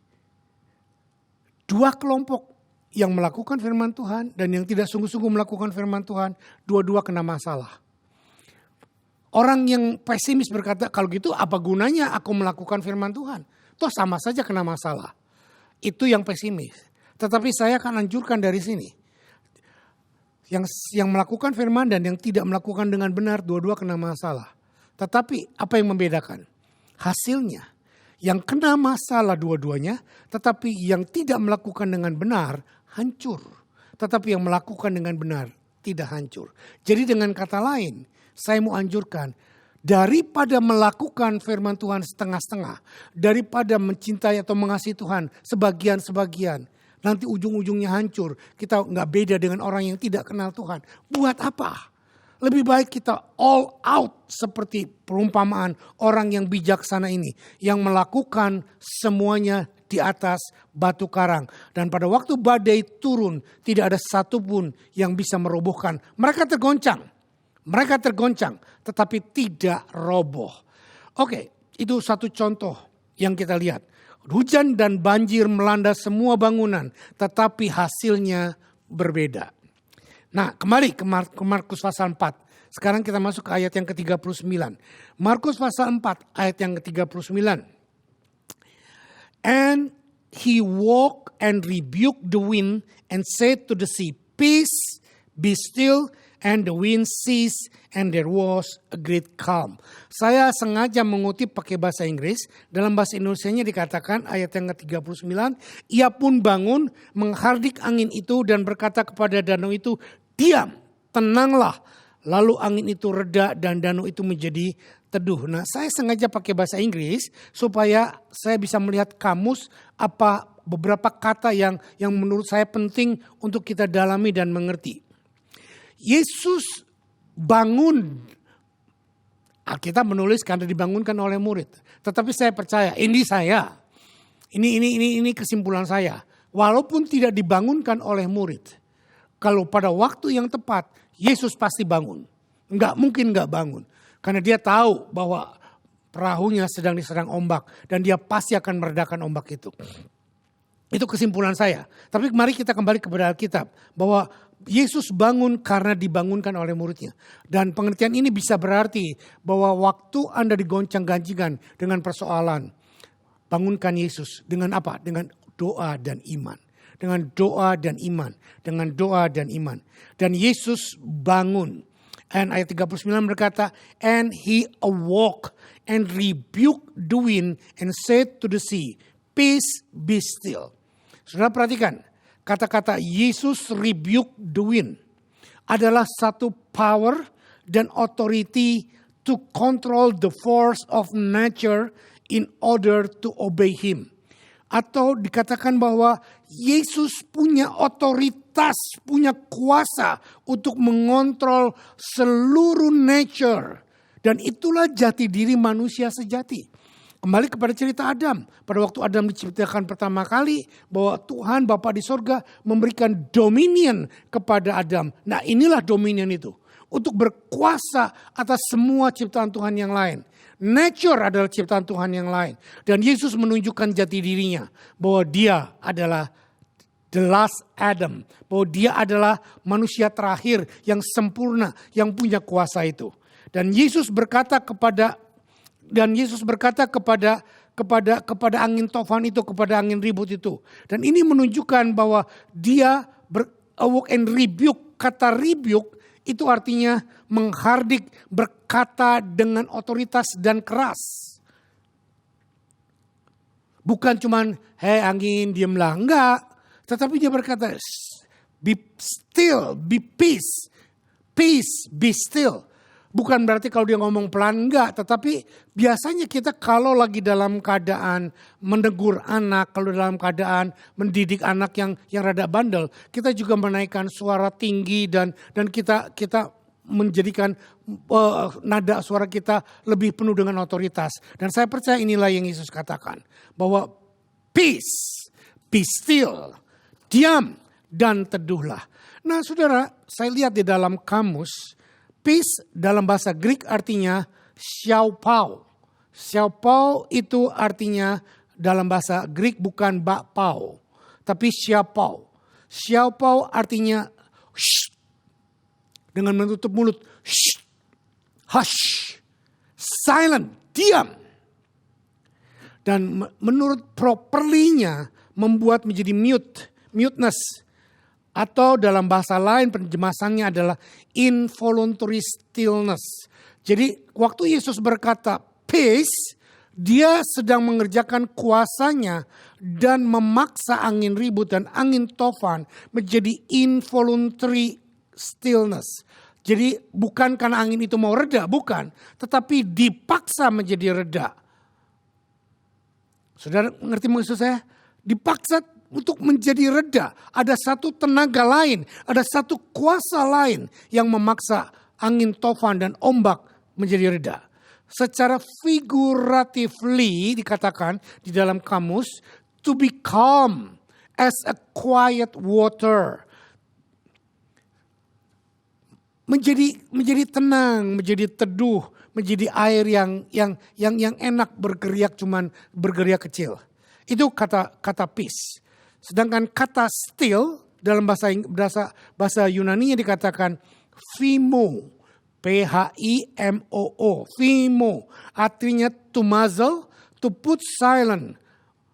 [SPEAKER 1] dua kelompok yang melakukan firman Tuhan dan yang tidak sungguh-sungguh melakukan firman Tuhan, dua-dua kena masalah. Orang yang pesimis berkata, kalau gitu apa gunanya aku melakukan firman Tuhan? Toh sama saja kena masalah. Itu yang pesimis. Tetapi saya akan anjurkan dari sini. Yang melakukan firman dan yang tidak melakukan dengan benar, dua-dua kena masalah. Tetapi apa yang membedakan? Hasilnya. Yang kena masalah dua-duanya, tetapi yang tidak melakukan dengan benar, hancur. Tetapi yang melakukan dengan benar, tidak hancur. Jadi dengan kata lain, saya mau anjurkan, daripada melakukan firman Tuhan setengah-setengah, daripada mencintai atau mengasihi Tuhan sebagian-sebagian, nanti ujung-ujungnya hancur. Kita nggak beda dengan orang yang tidak kenal Tuhan. Buat apa? Lebih baik kita all out seperti perumpamaan orang yang bijaksana ini, yang melakukan semuanya di atas batu karang. Dan pada waktu badai turun, tidak ada satupun yang bisa merobohkan. Mereka tergoncang, tetapi tidak roboh. Oke, itu satu contoh yang kita lihat. Hujan dan banjir melanda semua bangunan, tetapi hasilnya berbeda. Nah, kembali ke Markus pasal 4. Sekarang kita masuk ke ayat yang ke-39. Markus pasal 4 ayat yang ke-39. And he walked and rebuked the wind and said to the sea, "Peace, be still." And the wind ceased and there was a great calm. Saya sengaja mengutip pakai bahasa Inggris. Dalam bahasa Indonesianya dikatakan ayat yang ke-39. Ia pun bangun menghardik angin itu dan berkata kepada danau itu, "Diam, tenanglah." Lalu angin itu reda dan danau itu menjadi teduh. Nah, saya sengaja pakai bahasa Inggris supaya saya bisa melihat kamus apa beberapa kata yang menurut saya penting untuk kita dalami dan mengerti. Yesus bangun. Alkitab menulis karena dibangunkan oleh murid. Tetapi saya percaya, ini kesimpulan saya. Walaupun tidak dibangunkan oleh murid, kalau pada waktu yang tepat, Yesus pasti bangun. Enggak mungkin enggak bangun. Karena dia tahu bahwa perahunya sedang diserang ombak. Dan dia pasti akan meredakan ombak itu. Itu kesimpulan saya. Tapi mari kita kembali kepada Alkitab. Bahwa Yesus bangun karena dibangunkan oleh muridnya. Dan pengertian ini bisa berarti bahwa waktu Anda digoncang-ganjingan dengan persoalan, bangunkan Yesus dengan apa? Dengan doa dan iman. Dengan doa dan iman. Dengan doa dan iman. Dan Yesus bangun. Dan ayat 39 berkata, and he awoke and rebuked the wind and said to the sea, "Peace, be still." Saudara perhatikan. Kata-kata Yesus rebuke the wind adalah satu power dan authority to control the force of nature in order to obey him. Atau dikatakan bahwa Yesus punya otoritas, punya kuasa untuk mengontrol seluruh nature. Dan itulah jati diri manusia sejati. Kembali kepada cerita Adam. Pada waktu Adam diciptakan pertama kali, bahwa Tuhan Bapa di sorga memberikan dominion kepada Adam. Nah, inilah dominion itu. Untuk berkuasa atas semua ciptaan Tuhan yang lain. Nature adalah ciptaan Tuhan yang lain. Dan Yesus menunjukkan jati dirinya. Bahwa dia adalah the last Adam. Bahwa dia adalah manusia terakhir yang sempurna. Yang punya kuasa itu. Dan Yesus berkata kepada angin tofan itu, kepada angin ribut itu. Dan ini menunjukkan bahwa dia awoke and rebuke. Kata rebuke itu artinya menghardik, berkata dengan otoritas dan keras. Bukan cuman, hei angin diamlah, enggak. Tetapi dia berkata, be still, be peace. Peace, be still. Bukan berarti kalau dia ngomong pelan, enggak. Tetapi biasanya kita kalau lagi dalam keadaan menegur anak, kalau dalam keadaan mendidik anak yang rada bandel, kita juga menaikkan suara tinggi dan kita menjadikan nada suara kita lebih penuh dengan otoritas. Dan saya percaya inilah yang Yesus katakan. Bahwa peace, be still, diam dan teduhlah. Nah saudara, saya lihat di dalam kamus, peace dalam bahasa Greek artinya xiaopao. Xiaopao itu artinya dalam bahasa Greek bukan bakpao, tapi xiaopao. Xiaopao artinya shh, dengan menutup mulut, shh, hush, silent, diam. Dan menurut properly-nya membuat menjadi muteness. Atau dalam bahasa lain penjemasannya adalah involuntary stillness. Jadi waktu Yesus berkata peace, dia sedang mengerjakan kuasanya dan memaksa angin ribut dan angin tofan menjadi involuntary stillness. Jadi bukan karena angin itu mau reda, bukan. Tetapi dipaksa menjadi reda. Saudara ngerti maksud saya? Dipaksa untuk menjadi reda. Ada satu tenaga lain, ada satu kuasa lain yang memaksa angin tofan dan ombak menjadi reda. Secara figuratively dikatakan di dalam kamus, to be calm as a quiet water. Menjadi tenang, menjadi teduh, menjadi air yang enak bergeriak, cuman bergeriak kecil. Itu kata peace. Sedangkan kata still dalam bahasa Yunani dikatakan phimo, phimo, phimo, artinya to muzzle, to put silent,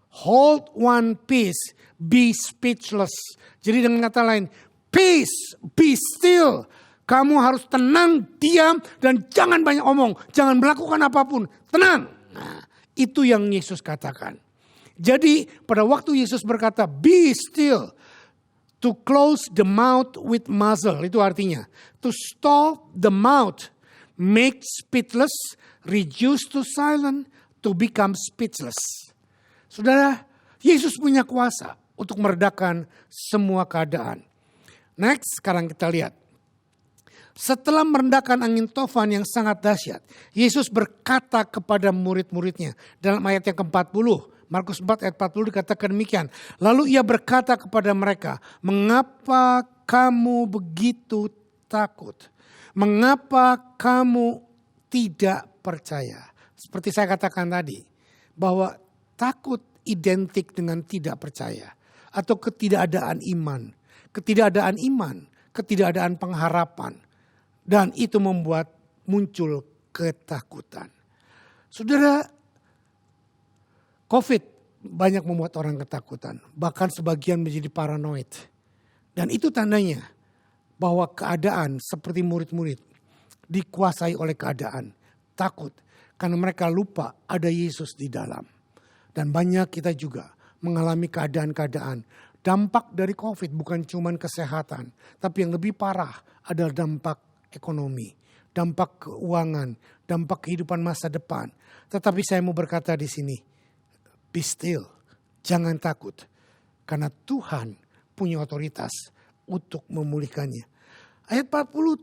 [SPEAKER 1] hold one peace, be speechless. Jadi dengan kata lain, peace, be still. Kamu harus tenang, diam, dan jangan banyak omong, jangan melakukan apapun, tenang. Nah, itu yang Yesus katakan. Jadi pada waktu Yesus berkata be still, to close the mouth with muzzle, itu artinya to stop the mouth, make speechless, reduce to silent, to become speechless. Saudara, Yesus punya kuasa untuk meredakan semua keadaan. Next, sekarang kita lihat. Setelah merendahkan angin tofan yang sangat dahsyat, Yesus berkata kepada murid-muridnya dalam ayat yang ke-40. Markus 4 ayat 40 dikatakan demikian. Lalu ia berkata kepada mereka, mengapa kamu begitu takut? Mengapa kamu tidak percaya? Seperti saya katakan tadi, bahwa takut identik dengan tidak percaya. Atau ketidakadaan iman. Ketidakadaan pengharapan. Dan itu membuat muncul ketakutan. Saudara, COVID banyak membuat orang ketakutan. Bahkan sebagian menjadi paranoid. Dan itu tandanya bahwa keadaan seperti murid-murid dikuasai oleh keadaan. Takut karena mereka lupa ada Yesus di dalam. Dan banyak kita juga mengalami keadaan-keadaan. Dampak dari COVID bukan cuma kesehatan. Tapi yang lebih parah adalah dampak ekonomi. Dampak keuangan. Dampak kehidupan masa depan. Tetapi saya mau berkata di sini. Be still, Jangan takut, karena Tuhan punya otoritas untuk memulihkannya. Ayat 40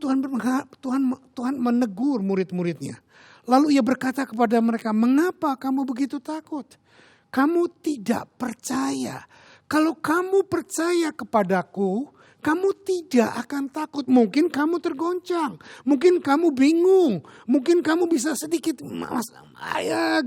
[SPEAKER 1] Tuhan menegur murid-muridnya. Lalu ia berkata kepada mereka, mengapa kamu begitu takut? Kamu tidak percaya. Kalau kamu percaya kepadaku, kamu tidak akan takut. Mungkin kamu tergoncang. Mungkin kamu bingung. Mungkin kamu bisa sedikit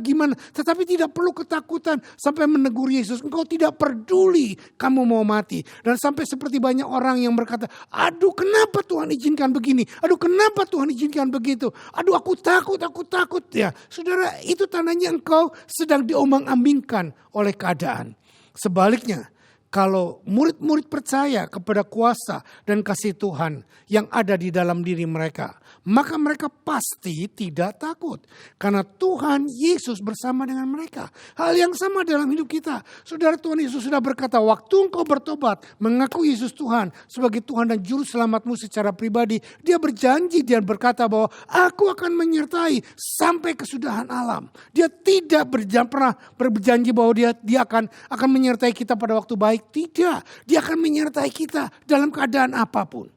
[SPEAKER 1] gimana. Tetapi tidak perlu ketakutan sampai menegur Yesus. Engkau tidak peduli kamu mau mati. Dan sampai seperti banyak orang yang berkata, aduh kenapa Tuhan izinkan begini. Aduh kenapa Tuhan izinkan begitu. Aduh aku takut. Ya, saudara, itu tandanya engkau sedang diombang-ambingkan oleh keadaan. Sebaliknya, kalau murid-murid percaya kepada kuasa dan kasih Tuhan yang ada di dalam diri mereka, maka mereka pasti tidak takut. Karena Tuhan Yesus bersama dengan mereka. Hal yang sama dalam hidup kita. Saudara, Tuhan Yesus sudah berkata, waktu engkau bertobat, mengaku Yesus Tuhan sebagai Tuhan dan Juru Selamatmu secara pribadi, dia berjanji dan berkata bahwa aku akan menyertai sampai kesudahan alam. Dia tidak pernah berjanji bahwa dia akan menyertai kita pada waktu baik. Tidak, dia akan menyertai kita dalam keadaan apapun.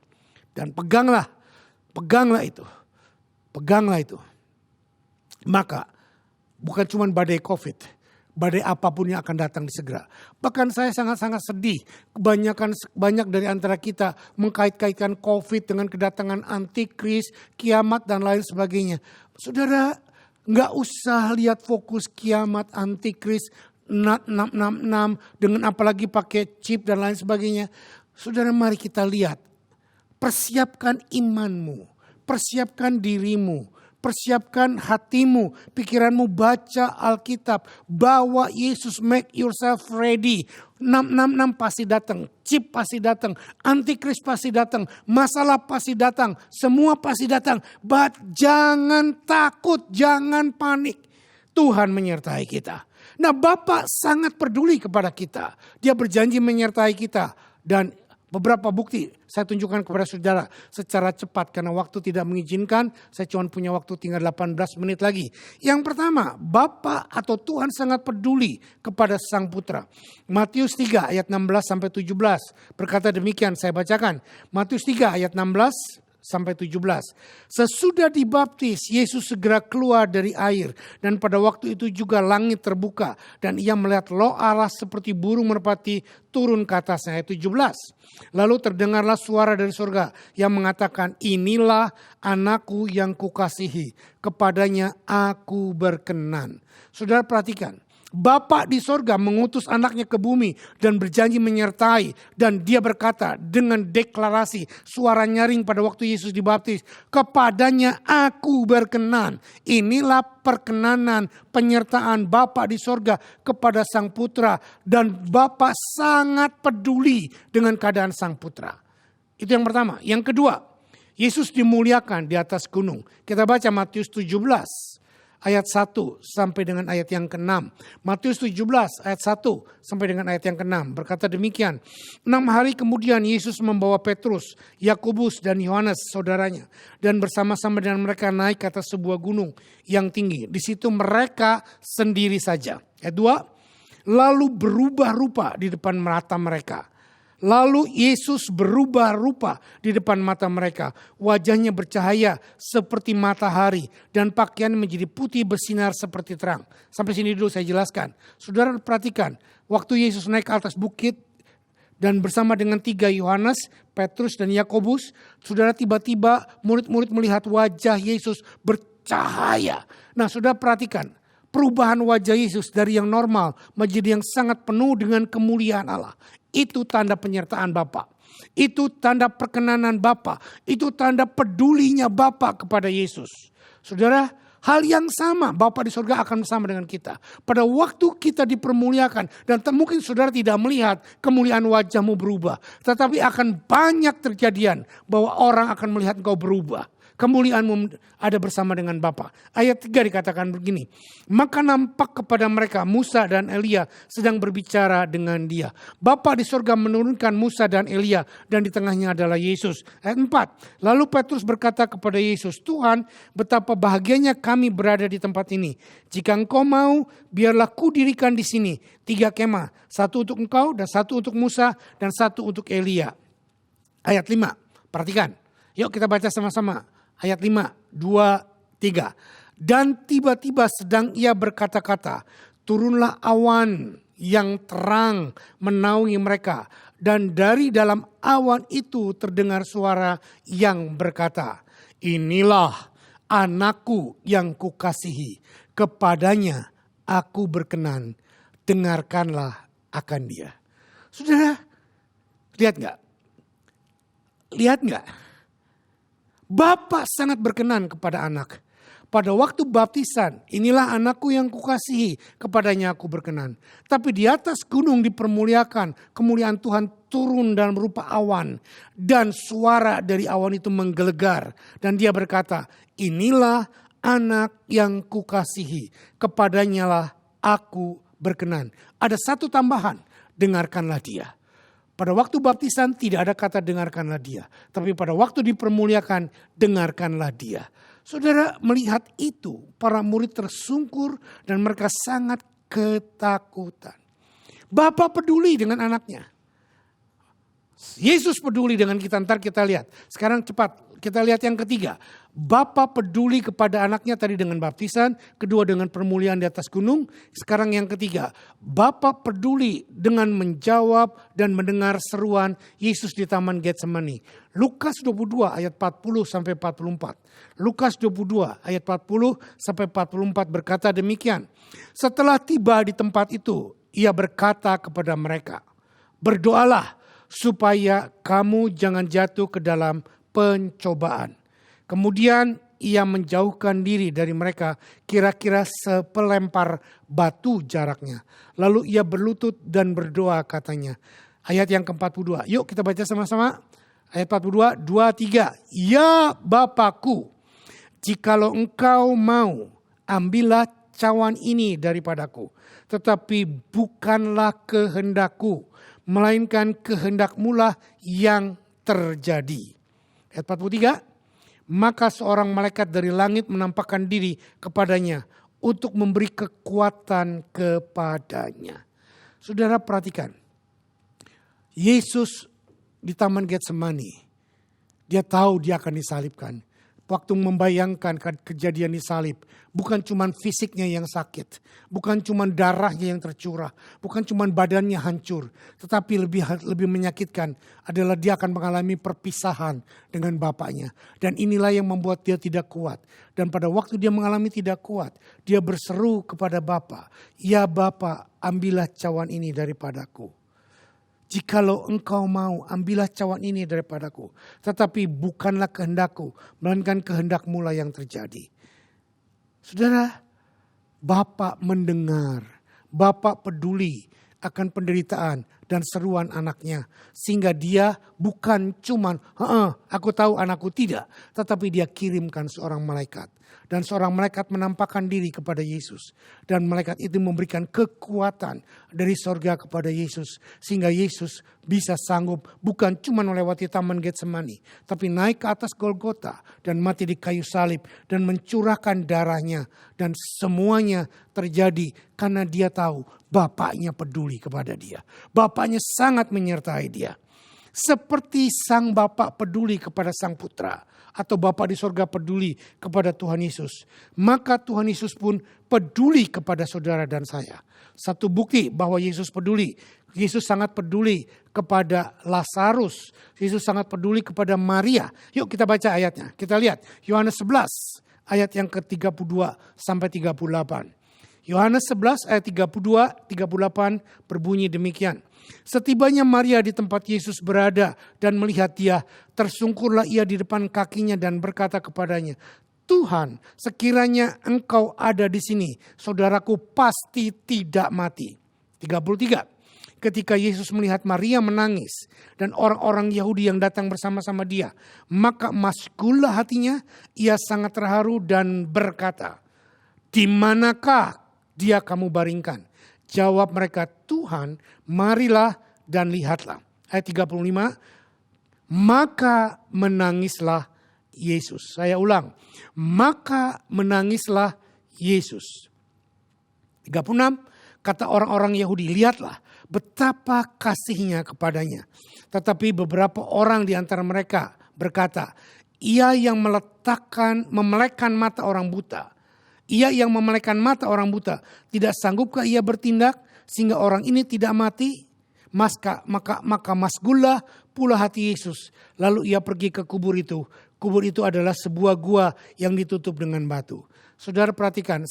[SPEAKER 1] Dan peganglah itu. Maka bukan cuma badai COVID, badai apapun yang akan datang segera. Bahkan saya sangat-sangat sedih. Banyak dari antara kita mengkait-kaitkan COVID dengan kedatangan antikris, kiamat dan lain sebagainya. Saudara, nggak usah lihat fokus kiamat, antikris, 666 dengan apalagi pakai chip dan lain sebagainya. Saudara, mari kita lihat. Persiapkan imanmu, persiapkan dirimu, persiapkan hatimu, pikiranmu, baca Alkitab, bawa Yesus, make yourself ready. 666 pasti datang, chip pasti datang, antikris pasti datang, masalah pasti datang, semua pasti datang. But jangan takut, jangan panik. Tuhan menyertai kita. Nah, Bapa sangat peduli kepada kita. Dia berjanji menyertai kita. Dan beberapa bukti saya tunjukkan kepada saudara secara cepat. Karena waktu tidak mengizinkan, saya cuma punya waktu tinggal 18 menit lagi. Yang pertama, Bapa atau Tuhan sangat peduli kepada Sang Putra. Matius 3 ayat 16-17 berkata demikian, saya bacakan. Matius 3 ayat 16 sampai 17. Sesudah dibaptis, Yesus segera keluar dari air. Dan pada waktu itu juga langit terbuka. Dan ia melihat Roh Allah seperti burung merpati turun ke atasnya. Ayat 17. Lalu terdengarlah suara dari surga yang mengatakan, inilah anakku yang kukasihi. Kepadanya aku berkenan. Saudara perhatikan. Bapa di sorga mengutus anaknya ke bumi dan berjanji menyertai. Dan dia berkata dengan deklarasi, suara nyaring pada waktu Yesus dibaptis, kepadanya aku berkenan. Inilah perkenanan penyertaan Bapa di sorga kepada Sang Putra. Dan Bapa sangat peduli dengan keadaan Sang Putra. Itu yang pertama. Yang kedua, Yesus dimuliakan di atas gunung. Kita baca Matius 17. Ayat 1 sampai dengan ayat yang ke-6. Matius 17 ayat 1 sampai dengan ayat yang ke-6. Berkata demikian. 6 hari kemudian Yesus membawa Petrus, Yakobus dan Yohanes saudaranya. Dan bersama-sama dengan mereka naik ke atas sebuah gunung yang tinggi. Di situ mereka sendiri saja. Ayat 2. Lalu berubah rupa di depan mata mereka. Lalu Yesus berubah rupa di depan mata mereka. Wajahnya bercahaya seperti matahari. Dan pakaian menjadi putih bersinar seperti terang. Sampai sini dulu saya jelaskan. Saudara perhatikan. Waktu Yesus naik ke atas bukit. Dan bersama dengan 3 Yohanes, Petrus dan Yakobus. Saudara tiba-tiba murid-murid melihat wajah Yesus bercahaya. Nah saudara perhatikan. Perubahan wajah Yesus dari yang normal menjadi yang sangat penuh dengan kemuliaan Allah. Itu tanda penyertaan Bapa. Itu tanda perkenanan Bapa. Itu tanda pedulinya Bapa kepada Yesus. Saudara, hal yang sama Bapa di surga akan bersama dengan kita. Pada waktu kita dipermuliakan. Dan mungkin saudara tidak melihat kemuliaan wajahmu berubah. Tetapi akan banyak terjadian bahwa orang akan melihat engkau berubah. kemuliaanmu ada bersama dengan Bapa. Ayat 3 dikatakan begini, maka nampak kepada mereka Musa dan Elia sedang berbicara dengan dia. Bapa di surga menurunkan Musa dan Elia dan di tengahnya adalah Yesus. Ayat 4, lalu Petrus berkata kepada Yesus, Tuhan, betapa bahagianya kami berada di tempat ini. Jika engkau mau, biarlah kudirikan di sini 3 kemah, satu untuk engkau dan satu untuk Musa dan satu untuk Elia. Ayat 5, perhatikan. Yuk kita baca sama-sama. Ayat 5, 2, 3. Dan tiba-tiba sedang ia berkata-kata, turunlah awan yang terang menaungi mereka. Dan dari dalam awan itu terdengar suara yang berkata, inilah anakku yang kukasihi, kepadanya aku berkenan, dengarkanlah akan dia. Saudara, lihat gak? Lihat gak? Bapa sangat berkenan kepada anak. Pada waktu baptisan, inilah anakku yang kukasihi, kepadanya aku berkenan. Tapi di atas gunung dipermuliakan, kemuliaan Tuhan turun dalam rupa awan. Dan suara dari awan itu menggelegar. Dan dia berkata, inilah anak yang kukasihi, kepadanya lah aku berkenan. Ada satu tambahan, dengarkanlah dia. Pada waktu baptisan tidak ada kata dengarkanlah dia. Tapi pada waktu dipermuliakan, dengarkanlah dia. Saudara melihat itu, para murid tersungkur dan mereka sangat ketakutan. Bapa peduli dengan anaknya. Yesus peduli dengan kita, ntar kita lihat. Sekarang cepat kita lihat yang ketiga. Bapa peduli kepada anaknya tadi dengan baptisan, kedua dengan permuliaan di atas gunung. Sekarang yang ketiga, Bapa peduli dengan menjawab dan mendengar seruan Yesus di Taman Getsemani. Lukas 22 ayat 40 sampai 44. Lukas 22 ayat 40 sampai 44 berkata demikian. Setelah tiba di tempat itu, ia berkata kepada mereka, berdoalah supaya kamu jangan jatuh ke dalam pencobaan. Kemudian ia menjauhkan diri dari mereka kira-kira sepelempar batu jaraknya. Lalu ia berlutut dan berdoa katanya. Ayat yang ke-42. Yuk kita baca sama-sama. Ayat 42, 2, 3. Ya Bapakku, jikalau engkau mau, ambillah cawan ini daripadaku. Tetapi bukanlah kehendakku, melainkan kehendakmulah yang terjadi. Ayat 43. Maka seorang malaikat dari langit menampakkan diri kepadanya untuk memberi kekuatan kepadanya. Saudara perhatikan. Yesus di Taman Getsemani. Dia tahu dia akan disalibkan. Waktu membayangkan kejadian disalib. Bukan cuma fisiknya yang sakit. Bukan cuma darahnya yang tercurah. Bukan cuma badannya hancur. Tetapi lebih menyakitkan adalah dia akan mengalami perpisahan dengan bapaknya. Dan inilah yang membuat dia tidak kuat. Dan pada waktu dia mengalami tidak kuat. Dia berseru kepada Bapa. Ya Bapa, ambillah cawan ini daripadaku. Jikalau engkau mau, ambillah cawan ini daripadaku. Tetapi bukanlah kehendakku, melainkan kehendakmulah yang terjadi. Saudara, Bapa mendengar, Bapa peduli akan penderitaan dan seruan anaknya. Sehingga dia bukan cuman, aku tahu anakku, tidak. Tetapi dia kirimkan seorang malaikat. Dan seorang malaikat menampakkan diri kepada Yesus. Dan malaikat itu memberikan kekuatan dari sorga kepada Yesus. Sehingga Yesus bisa sanggup bukan cuma melewati Taman Getsemani. Tapi naik ke atas Golgota dan mati di kayu salib. Dan mencurahkan darahnya. Dan semuanya terjadi karena dia tahu Bapaknya peduli kepada dia. Bapaknya sangat menyertai dia. Seperti sang Bapa peduli kepada sang putra. Atau Bapa di sorga peduli kepada Tuhan Yesus. Maka Tuhan Yesus pun peduli kepada saudara dan saya. Satu bukti bahwa Yesus peduli. Yesus sangat peduli kepada Lazarus. Yesus sangat peduli kepada Maria. Yuk kita baca ayatnya. Kita lihat Yohanes 11 ayat yang ke-32 sampai 38. Yohanes 11 ayat 32-38 berbunyi demikian. Setibanya Maria di tempat Yesus berada dan melihat dia, tersungkurlah ia di depan kakinya dan berkata kepadanya, Tuhan, sekiranya engkau ada di sini, saudaraku pasti tidak mati. 33. ketika Yesus melihat Maria menangis dan orang-orang Yahudi yang datang bersama-sama dia, maka masgullah hatinya, ia sangat terharu dan berkata, "Di manakah dia kamu baringkan?" Jawab mereka, "Tuhan, marilah dan lihatlah." Ayat 35, maka menangislah Yesus. Saya ulang, maka menangislah Yesus. 36, kata orang-orang Yahudi, "Lihatlah betapa kasihnya kepadanya." Tetapi beberapa orang di antara mereka berkata, "Ia yang memelekkan mata orang buta. Ia yang memelekkan mata orang buta. Tidak sanggupkah ia bertindak sehingga orang ini tidak mati?" Maka masgullah pula hati Yesus. Lalu ia pergi ke kubur itu. Kubur itu adalah sebuah gua yang ditutup dengan batu. Saudara perhatikan,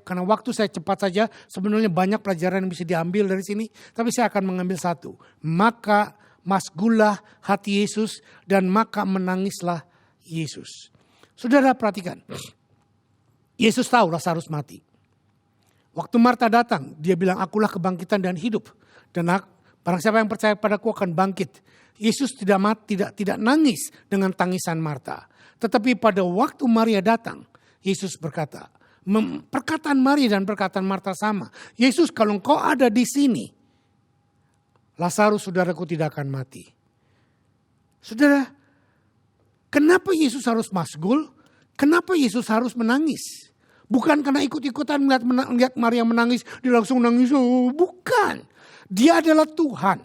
[SPEAKER 1] karena waktu saya cepat saja, sebenarnya banyak pelajaran yang bisa diambil dari sini. Tapi saya akan mengambil satu. Maka masgullah hati Yesus dan maka menangislah Yesus. Saudara perhatikan, Yesus tahu Lazarus mati. Waktu Marta datang, dia bilang, "Akulah kebangkitan dan hidup. Dan barang siapa yang percaya padaku akan bangkit." Yesus tidak nangis dengan tangisan Marta. Tetapi pada waktu Maria datang, Yesus berkata, perkataan Maria dan perkataan Marta sama. "Yesus, kalau engkau ada di sini, Lazarus saudaraku tidak akan mati." Saudara, kenapa Yesus harus masgul? Kenapa Yesus harus menangis? Bukan karena ikut-ikutan melihat Maria menangis, dia langsung nangis. Oh, bukan. Dia adalah Tuhan.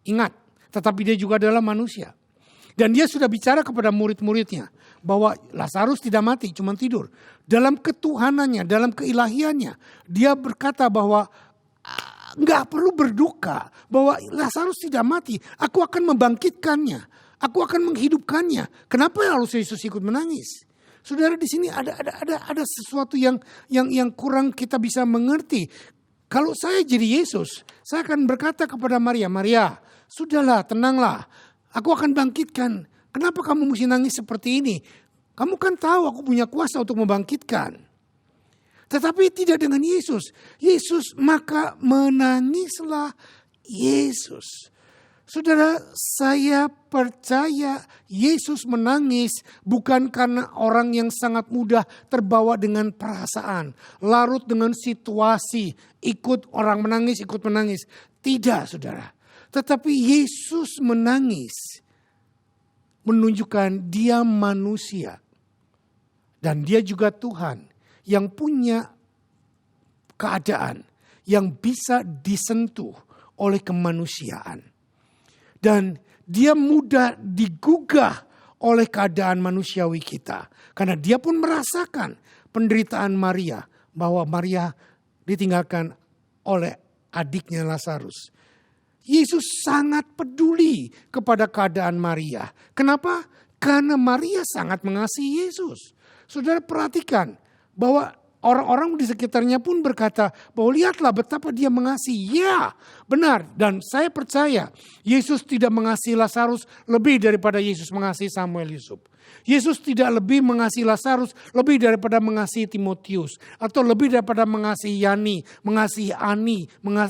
[SPEAKER 1] Ingat, tetapi dia juga adalah manusia. Dan dia sudah bicara kepada murid-muridnya bahwa Lazarus tidak mati, cuma tidur. Dalam ketuhanannya, dalam keilahiannya, dia berkata bahwa nggak perlu berduka, bahwa Lazarus tidak mati. Aku akan membangkitkannya, aku akan menghidupkannya. Kenapa harus Yesus ikut menangis? Saudara, di sini ada sesuatu yang kurang kita bisa mengerti. Kalau saya jadi Yesus, saya akan berkata kepada Maria, "Maria, sudahlah, tenanglah. Aku akan bangkitkan. Kenapa kamu mesti nangis seperti ini? Kamu kan tahu aku punya kuasa untuk membangkitkan." Tetapi tidak dengan Yesus. Yesus, maka menangislah Yesus. Saudara, saya percaya Yesus menangis bukan karena orang yang sangat mudah terbawa dengan perasaan, larut dengan situasi, ikut orang menangis, ikut menangis. Tidak, saudara. Tetapi Yesus menangis menunjukkan dia manusia. Dan dia juga Tuhan yang punya keadaan yang bisa disentuh oleh kemanusiaan. Dan dia mudah digugah oleh keadaan manusiawi kita. Karena dia pun merasakan penderitaan Maria. Bahwa Maria ditinggalkan oleh adiknya Lazarus. Yesus sangat peduli kepada keadaan Maria. Kenapa? Karena Maria sangat mengasihi Yesus. Saudara perhatikan bahwa orang-orang di sekitarnya pun berkata bahwa lihatlah betapa dia mengasihi. Ya, benar. Dan saya percaya Yesus tidak mengasihi Lazarus lebih daripada Yesus mengasihi Samuel Yusuf. Yesus tidak lebih mengasihi Lazarus lebih daripada mengasihi Timotius. Atau lebih daripada mengasihi Yani, mengasihi Ani,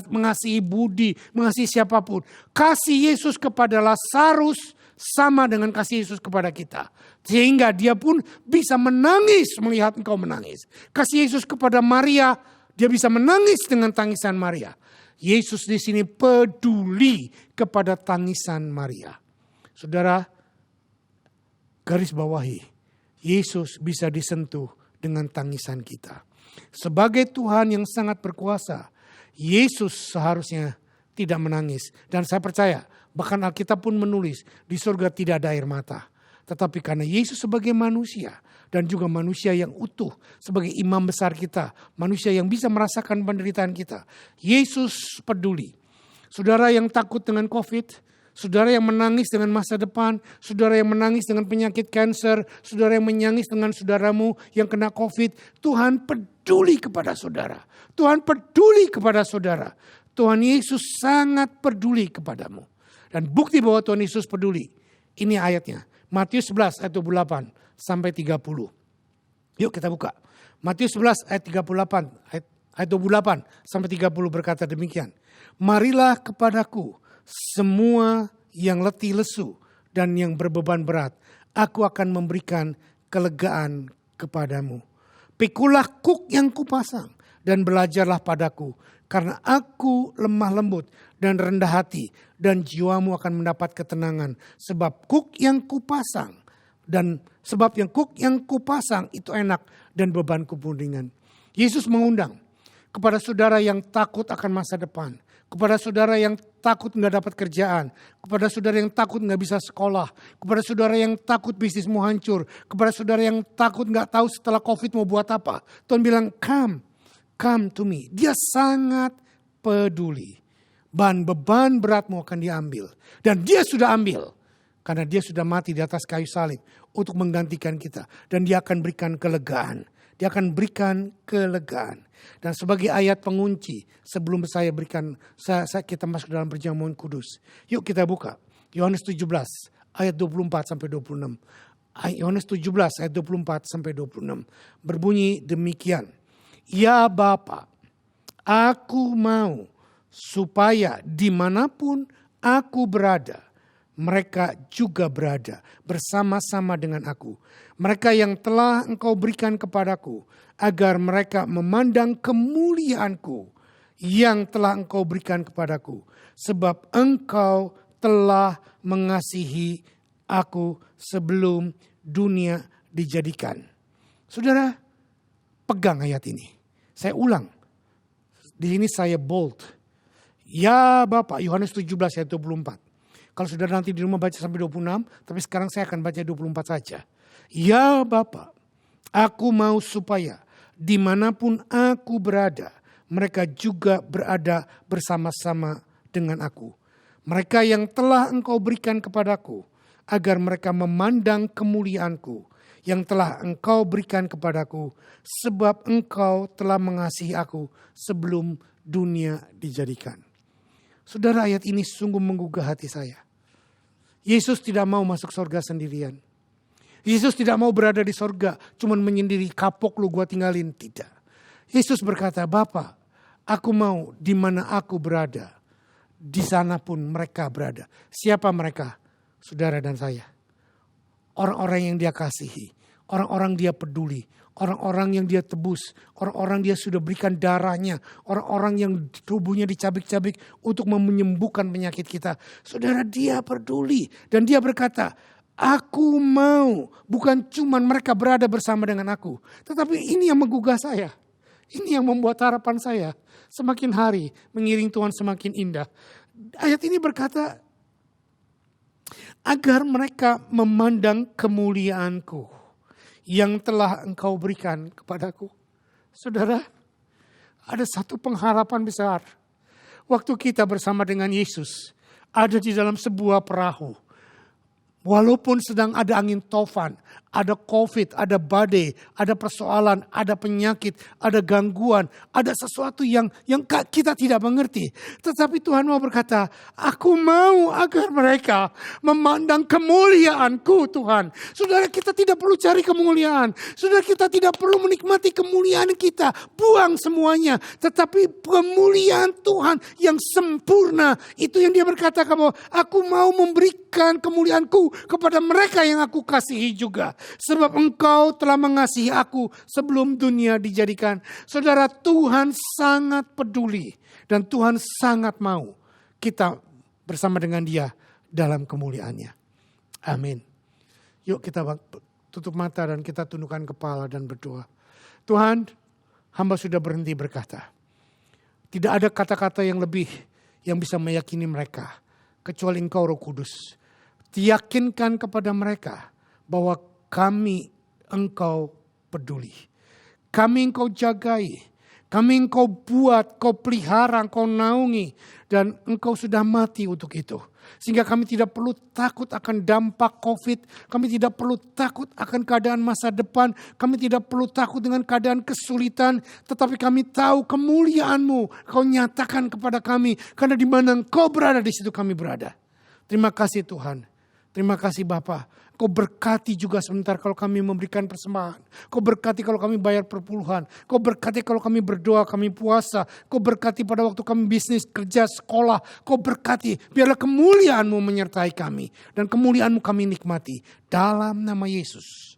[SPEAKER 1] mengasihi Budi, mengasihi siapapun. Kasih Yesus kepada Lazarus sama dengan kasih Yesus kepada kita. Sehingga dia pun bisa menangis melihat engkau menangis. Kasih Yesus kepada Maria, dia bisa menangis dengan tangisan Maria. Yesus di sini peduli kepada tangisan Maria. Saudara, garis bawahi, Yesus bisa disentuh dengan tangisan kita. Sebagai Tuhan yang sangat berkuasa, Yesus seharusnya tidak menangis. Dan saya percaya, bahkan Alkitab pun menulis, di surga tidak ada air mata. Tetapi karena Yesus sebagai manusia dan juga manusia yang utuh, sebagai imam besar kita, manusia yang bisa merasakan penderitaan kita, Yesus peduli. Saudara yang takut dengan COVID, saudara yang menangis dengan masa depan, saudara yang menangis dengan penyakit kanker, saudara yang menangis dengan saudaramu yang kena COVID, Tuhan peduli kepada saudara. Tuhan peduli kepada saudara. Tuhan Yesus sangat peduli kepadamu. Dan bukti bahwa Tuhan Yesus peduli, ini ayatnya. Matius 11 ayat 28 sampai 30. Yuk kita buka. Matius 11 ayat 38 Ayat 28 sampai 30 berkata demikian. Marilah kepadaku semua yang letih lesu dan yang berbeban berat. Aku akan memberikan kelegaan kepadamu. Pikulah kuk yang kupasang dan belajarlah padaku. Karena aku lemah lembut dan rendah hati dan jiwamu akan mendapat ketenangan. Sebab kuk yang kupasang itu enak dan bebanku pun ringan. Yesus mengundang kepada saudara yang takut akan masa depan. Kepada saudara yang takut gak dapat kerjaan. Kepada saudara yang takut gak bisa sekolah. Kepada saudara yang takut bisnismu hancur. Kepada saudara yang takut gak tahu setelah COVID mau buat apa. Tuhan bilang, come to me. Dia sangat peduli. Beban beratmu akan diambil. Dan dia sudah ambil. Karena dia sudah mati di atas kayu salib. Untuk menggantikan kita. Dan dia akan berikan kelegaan. Dia akan berikan kelegaan. Dan sebagai ayat pengunci sebelum kita masuk dalam perjamuan kudus. Yuk kita buka. Yohanes 17 ayat 24 sampai 26. Yohanes 17 ayat 24 sampai 26. Berbunyi demikian. Ya Bapa, aku mau supaya dimanapun aku berada, mereka juga berada bersama-sama dengan aku. Mereka yang telah engkau berikan kepadaku, agar mereka memandang kemuliaanku yang telah engkau berikan kepadaku. Sebab engkau telah mengasihi aku sebelum dunia dijadikan. Saudara, pegang ayat ini. Saya ulang. Di sini saya bold. Ya Bapak, Yohanes 17 ayat 24. Kalau saudara nanti di rumah baca sampai 26, tapi sekarang saya akan baca 24 saja. Ya Bapa, aku mau supaya dimanapun aku berada, mereka juga berada bersama-sama dengan aku. Mereka yang telah engkau berikan kepadaku, agar mereka memandang kemuliaanku yang telah engkau berikan kepadaku, sebab engkau telah mengasihi aku sebelum dunia dijadikan. Saudara, ayat ini sungguh menggugah hati saya. Yesus tidak mau masuk surga sendirian. Yesus tidak mau berada di surga cuman menyendiri, kapok lu gua tinggalin. Tidak. Yesus berkata, Bapa, aku mau di mana aku berada, di sana pun mereka berada. Siapa mereka? Saudara dan saya. Orang-orang yang dia kasihi. Orang-orang dia peduli. Orang-orang yang dia tebus. Orang-orang dia sudah berikan darahnya. Orang-orang yang tubuhnya dicabik-cabik untuk menyembuhkan penyakit kita. Saudara, dia peduli. Dan dia berkata, aku mau, bukan cuma mereka berada bersama dengan aku. Tetapi ini yang menggugah saya. Ini yang membuat harapan saya semakin hari mengiring Tuhan semakin indah. Ayat ini berkata, agar mereka memandang kemuliaanku yang telah engkau berikan kepadaku. Saudara, ada satu pengharapan besar. Waktu kita bersama dengan Yesus, ada di dalam sebuah perahu. Walaupun sedang ada angin tofan, ada COVID, ada badai, ada persoalan, ada penyakit, ada gangguan, ada sesuatu yang kita tidak mengerti. Tetapi Tuhan mau berkata, aku mau agar mereka memandang kemuliaanku Tuhan. Saudara, kita tidak perlu cari kemuliaan. Saudara, kita tidak perlu menikmati kemuliaan kita. Buang semuanya. Tetapi kemuliaan Tuhan yang sempurna. Itu yang dia berkata, aku mau memberikan kemuliaanku kepada mereka yang aku kasihi juga. Sebab engkau telah mengasihi aku sebelum dunia dijadikan. Saudara, Tuhan sangat peduli. Dan Tuhan sangat mau kita bersama dengan dia dalam kemuliaannya. Amin. Yuk kita tutup mata dan kita tundukkan kepala dan berdoa. Tuhan, hamba sudah berhenti berkata. Tidak ada kata-kata yang lebih yang bisa meyakini mereka. Kecuali engkau Roh Kudus. Yakinkan kepada mereka bahwa kami engkau peduli. Kami engkau jagai. Kami engkau buat, kau pelihara, engkau naungi. Dan engkau sudah mati untuk itu. Sehingga kami tidak perlu takut akan dampak COVID. Kami tidak perlu takut akan keadaan masa depan. Kami tidak perlu takut dengan keadaan kesulitan. Tetapi kami tahu kemuliaan-Mu. Kau nyatakan kepada kami. Karena di mana engkau berada, di situ kami berada. Terima kasih Tuhan. Terima kasih Bapa. Kau berkati juga sebentar kalau kami memberikan persembahan. Kau berkati kalau kami bayar perpuluhan. Kau berkati kalau kami berdoa, kami puasa. Kau berkati pada waktu kami bisnis, kerja, sekolah. Kau berkati. Biarlah kemuliaan-Mu menyertai kami. Dan kemuliaan-Mu kami nikmati. Dalam nama Yesus.